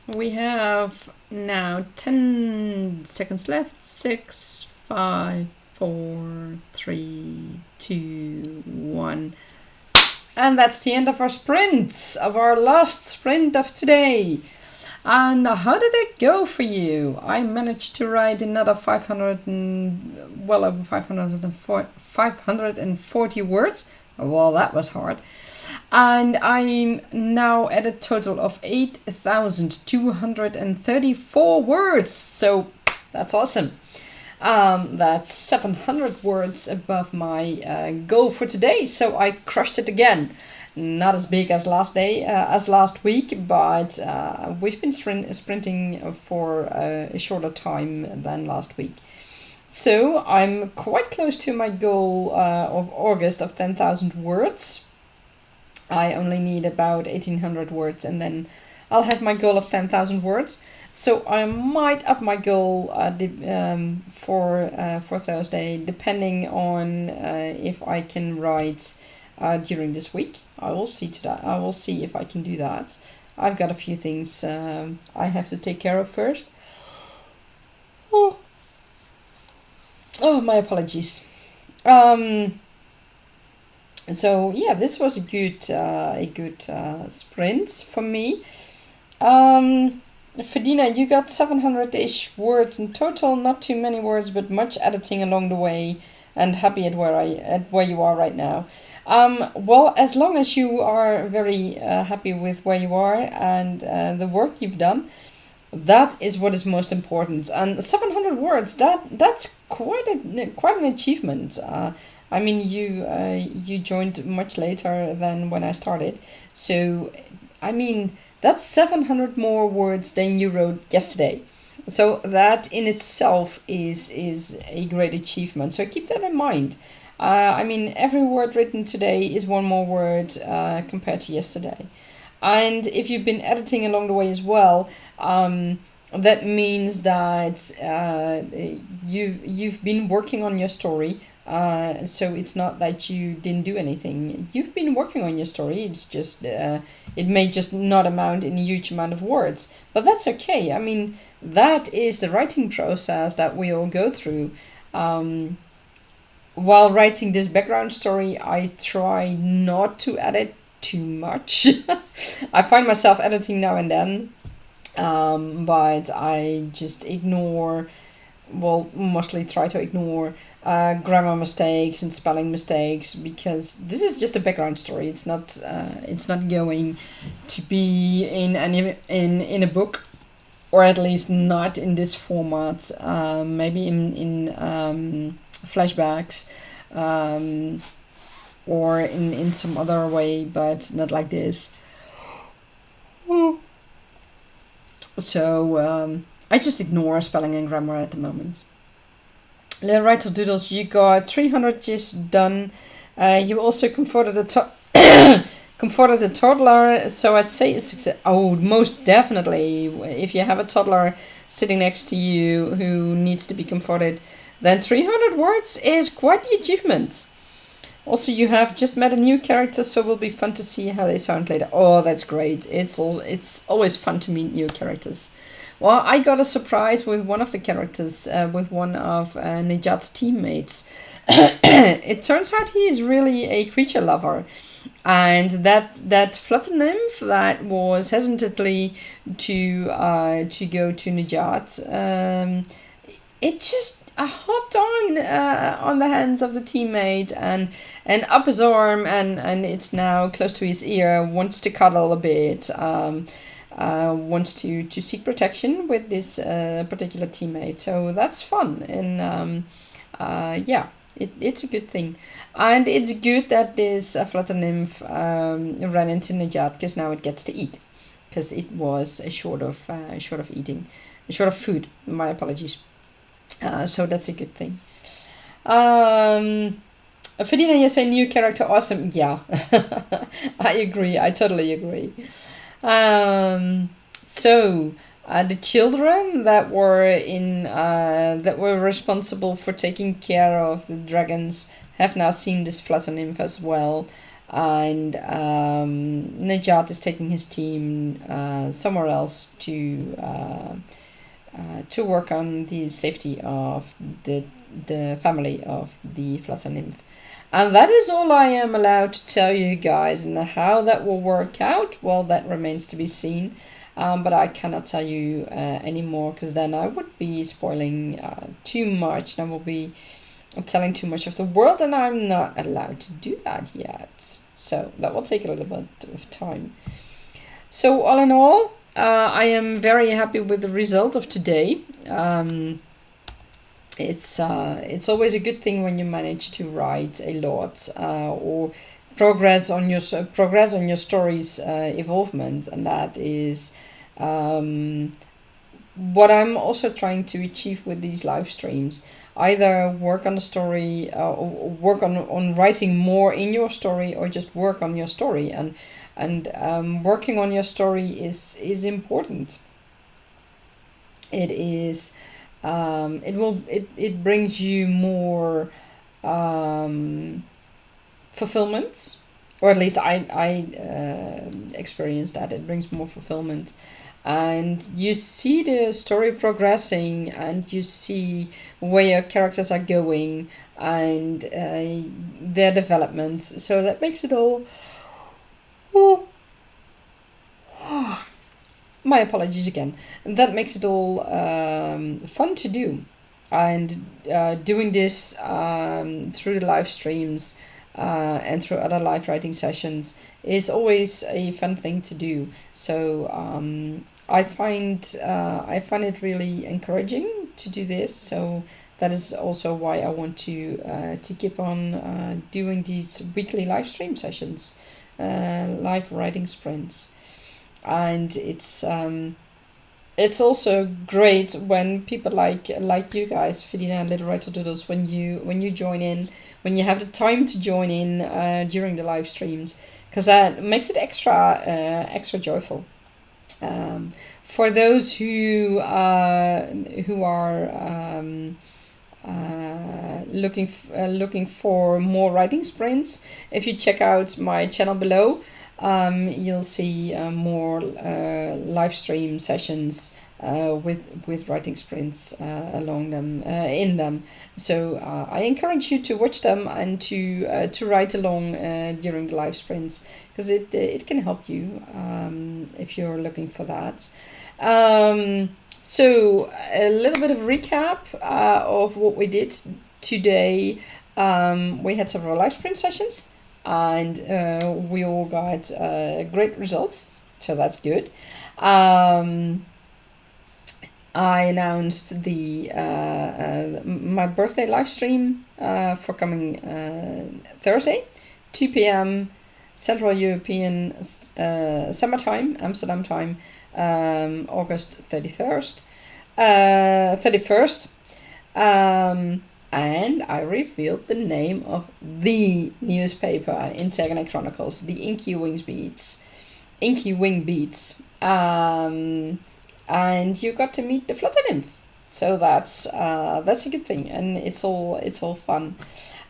We have now 10 seconds left. 6, 5, 4, 3, 2, 1. And that's the end of our sprint, of our last sprint of today. And how did it go for you? I managed to write another 540 words. Well, that was hard. And I'm now at a total of 8,234 words. So that's awesome. That's 700 words above my goal for today. So I crushed it again. Not as big as last week, but we've been sprinting for a shorter time than last week. So I'm quite close to my goal of August of 10,000 words. I only need about 1,800 words, and then I'll have my goal of 10,000 words. So I might up my goal for Thursday, depending on if I can write during this week. I will see to that. I will see if I can do that. I've got a few things I have to take care of first. Oh, my apologies. So yeah, this was a good sprint for me. Fedina, you got 700-ish words in total. Not too many words, but much editing along the way, and happy at where you are right now. Well, as long as you are very happy with where you are and the work you've done, that is what is most important. And 700 words, that's quite an achievement. I mean, you joined much later than when I started, so I mean that's 700 more words than you wrote yesterday. So that in itself is a great achievement. So keep that in mind. I mean, every word written today is one more word compared to yesterday. And if you've been editing along the way as well, that means that you've been working on your story. So it's not that you didn't do anything. You've been working on your story. It's just it may just not amount in a huge amount of words, but that's okay. I mean, that is the writing process that we all go through. While writing this background story, I try not to edit too much. I find myself editing now and then, but I just ignore. Well, mostly try to ignore grammar mistakes and spelling mistakes, because this is just a background story. It's not going to be in a book, or at least not in this format. Maybe in flashbacks, or in some other way, but not like this. So I just ignore spelling and grammar at the moment. Little Writer Doodles, you got 300 just done. You also comforted a toddler, so I'd say it's success. Oh, most definitely. If you have a toddler sitting next to you who needs to be comforted, then 300 words is quite the achievement. Also, you have just met a new character, so it will be fun to see how they sound later. Oh, that's great. It's always fun to meet new characters. Well, I got a surprise with one of the characters, with one of Nejat's teammates. It turns out he is really a creature lover. And that Flutter Nymph that was hesitantly to go to Nejat, it just hopped on the hands of the teammate and up his arm, and it's now close to his ear, wants to cuddle a bit, wants to seek protection with this particular teammate. So that's fun, and yeah, it's a good thing. And it's good that this Flutter Nymph ran into Nejat, because now it gets to eat, because it was short of food. My apologies. So that's a good thing. Fedina, you say new character, awesome. Yeah, I agree. I totally agree. So the children that were responsible for taking care of the dragons have now seen this Flutter Nymph as well, and Nejat is taking his team somewhere else to work on the safety of the family of the Flutter Nymph. And that is all I am allowed to tell you guys, and how that will work out, well, that remains to be seen. But I cannot tell you anymore, because then I would be spoiling too much, and I will be telling too much of the world, and I'm not allowed to do that yet. So that will take a little bit of time. So all in all, I am very happy with the result of today. It's always a good thing when you manage to write a lot, or progress on your story's evolvement, and that is what I'm also trying to achieve with these live streams. Either work on the story, or work on writing more in your story, or just work on your story. And and working on your story is important. It is it brings you more fulfillment, or at least I experienced that. It brings more fulfillment, and you see the story progressing, and you see where your characters are going, and their development. So that makes it all my apologies again. That makes it all fun to do, and doing this through the live streams and through other live writing sessions is always a fun thing to do. So I find it really encouraging to do this. So that is also why I want to keep on doing these weekly live stream sessions, live writing sprints. And it's also great when people like you guys, Fidina and Little Writer Doodles, when you join in, when you have the time to join in during the live streams, because that makes it extra joyful. For those who are looking for more writing sprints, if you check out my channel below, you'll see more live stream sessions with writing sprints along them in them. So I encourage you to watch them and to write along during the live sprints, because it can help you if you're looking for that. So a little bit of recap of what we did today. We had several live sprint sessions, and we all got great results, so that's good. I announced the my birthday live stream for coming Thursday, 2 p.m. Central European summertime, Amsterdam time, August 31st. And I revealed the name of the newspaper in Tegane Chronicles, the Inky Wing Beats. And you got to meet the Flutter Nymph, so that's a good thing, and it's all fun.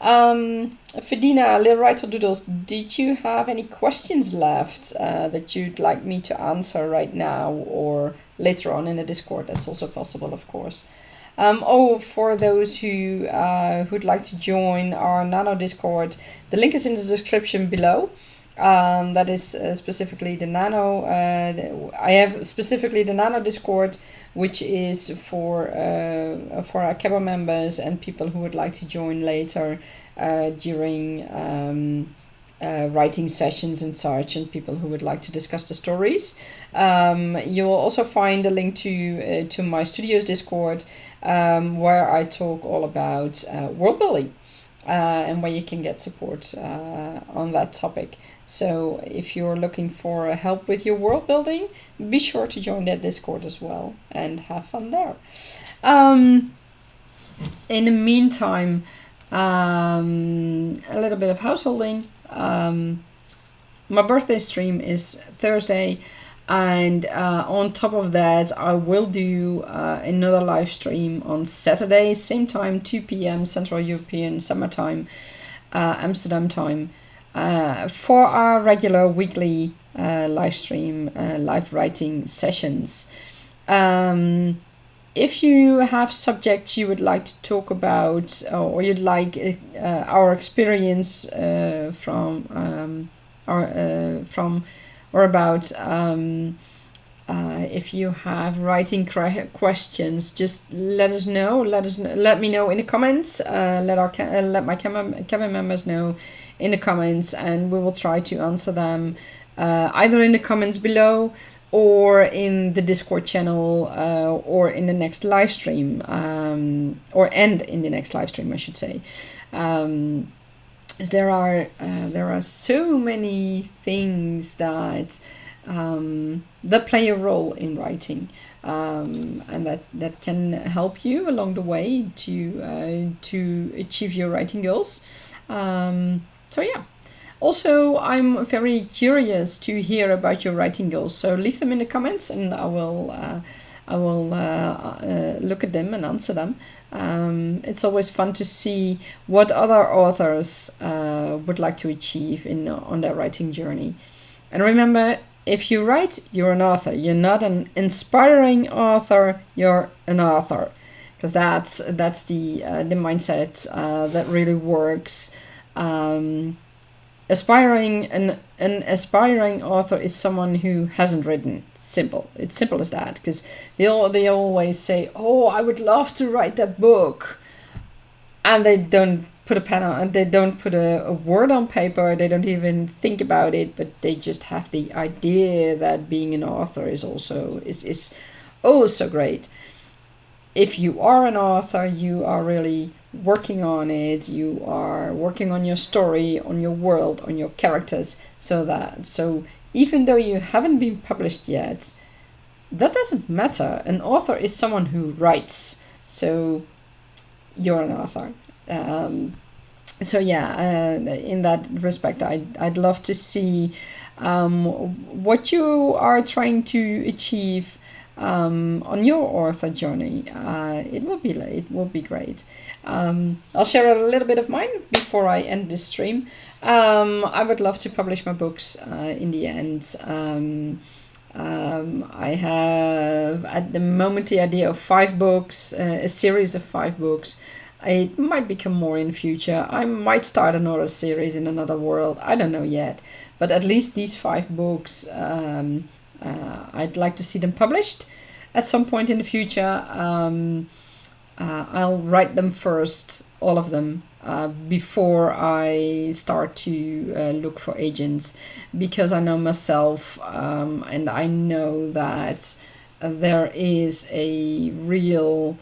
Fidina, Little Writer Doodles, did you have any questions left that you'd like me to answer right now or later on in the Discord? That's also possible, of course. For those who'd like to join our Nano Discord, the link is in the description below. That is specifically the Nano. I have specifically the Nano Discord, which is for our Kebba members and people who would like to join later during writing sessions and such, and people who would like to discuss the stories. You will also find a link to my studio's Discord, where I talk all about world building, and where you can get support on that topic. So if you're looking for help with your world building, be sure to join that Discord as well and have fun there. In the meantime, a little bit of householding. My birthday stream is Thursday, and on top of that I will do another live stream on Saturday, same time, 2 p.m. Central European summertime, Amsterdam time, for our regular weekly live stream, live writing sessions. If you have subjects you would like to talk about, or you'd like our experience if you have writing questions, just let us know. Let me know in the comments. Let my Kevin members know in the comments, and we will try to answer them either in the comments below, or in the Discord channel, or in the next live stream, in the next live stream, I should say. There are so many things that play a role in writing, and that can help you along the way to achieve your writing goals. So yeah. Also, I'm very curious to hear about your writing goals. So leave them in the comments, and I will look at them and answer them. It's always fun to see what other authors would like to achieve on their writing journey. And remember, if you write, you're an author. You're not an inspiring author. You're an author, because that's the mindset that really works. An aspiring author is someone who hasn't written. Simple. It's simple as that. Because they always say, "Oh, I would love to write that book," and they don't put a pen on, and they don't put a word on paper. They don't even think about it, but they just have the idea that being an author is oh so great. If you are an author, you are really working on it. You are working on your story, on your world, on your characters, so even though you haven't been published yet, that doesn't matter. An author is someone who writes, so you're an author. So yeah, in that respect, I'd love to see what you are trying to achieve on your author journey. It will be great. I'll share a little bit of mine before I end this stream. I would love to publish my books in the end. I have at the moment the idea of 5 books, a series of 5 books. It might become more in the future. I might start another series in another world. I don't know yet. But at least these 5 books, I'd like to see them published at some point in the future. I'll write them first, all of them, before I start to look for agents, because I know myself, and I know that there is a real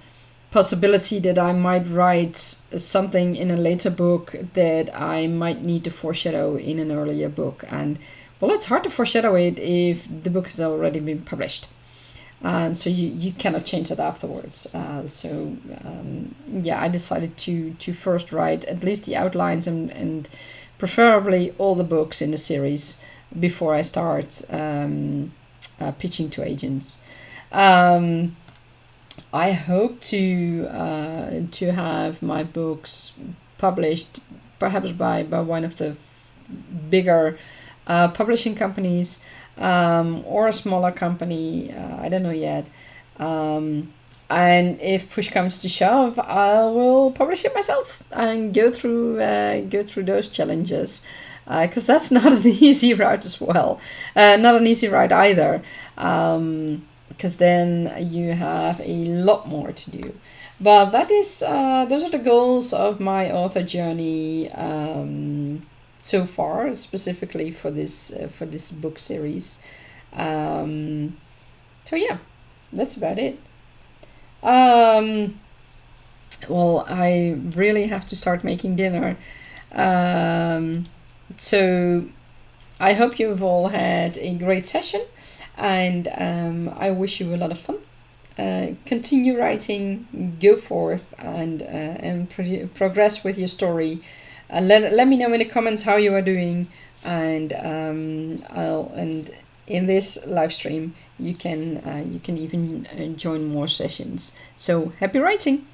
possibility that I might write something in a later book that I might need to foreshadow in an earlier book. And well, it's hard to foreshadow it if the book has already been published. So you cannot change that afterwards. Yeah, I decided to first write at least the outlines and preferably all the books in the series before I start pitching to agents. I hope to have my books published perhaps by one of the bigger publishing companies, or a smaller company. I don't know yet. And if push comes to shove, I will publish it myself and go through those challenges, because that's not an easy route as well. Not an easy ride either. Because then you have a lot more to do. But that is those are the goals of my author journey so far, specifically for this book series. So yeah, that's about it. Well, I really have to start making dinner. So I hope you've all had a great session. And I wish you a lot of fun. Continue writing, go forth, and progress with your story. Let me know in the comments how you are doing, and in this live stream you can even join more sessions. So happy writing!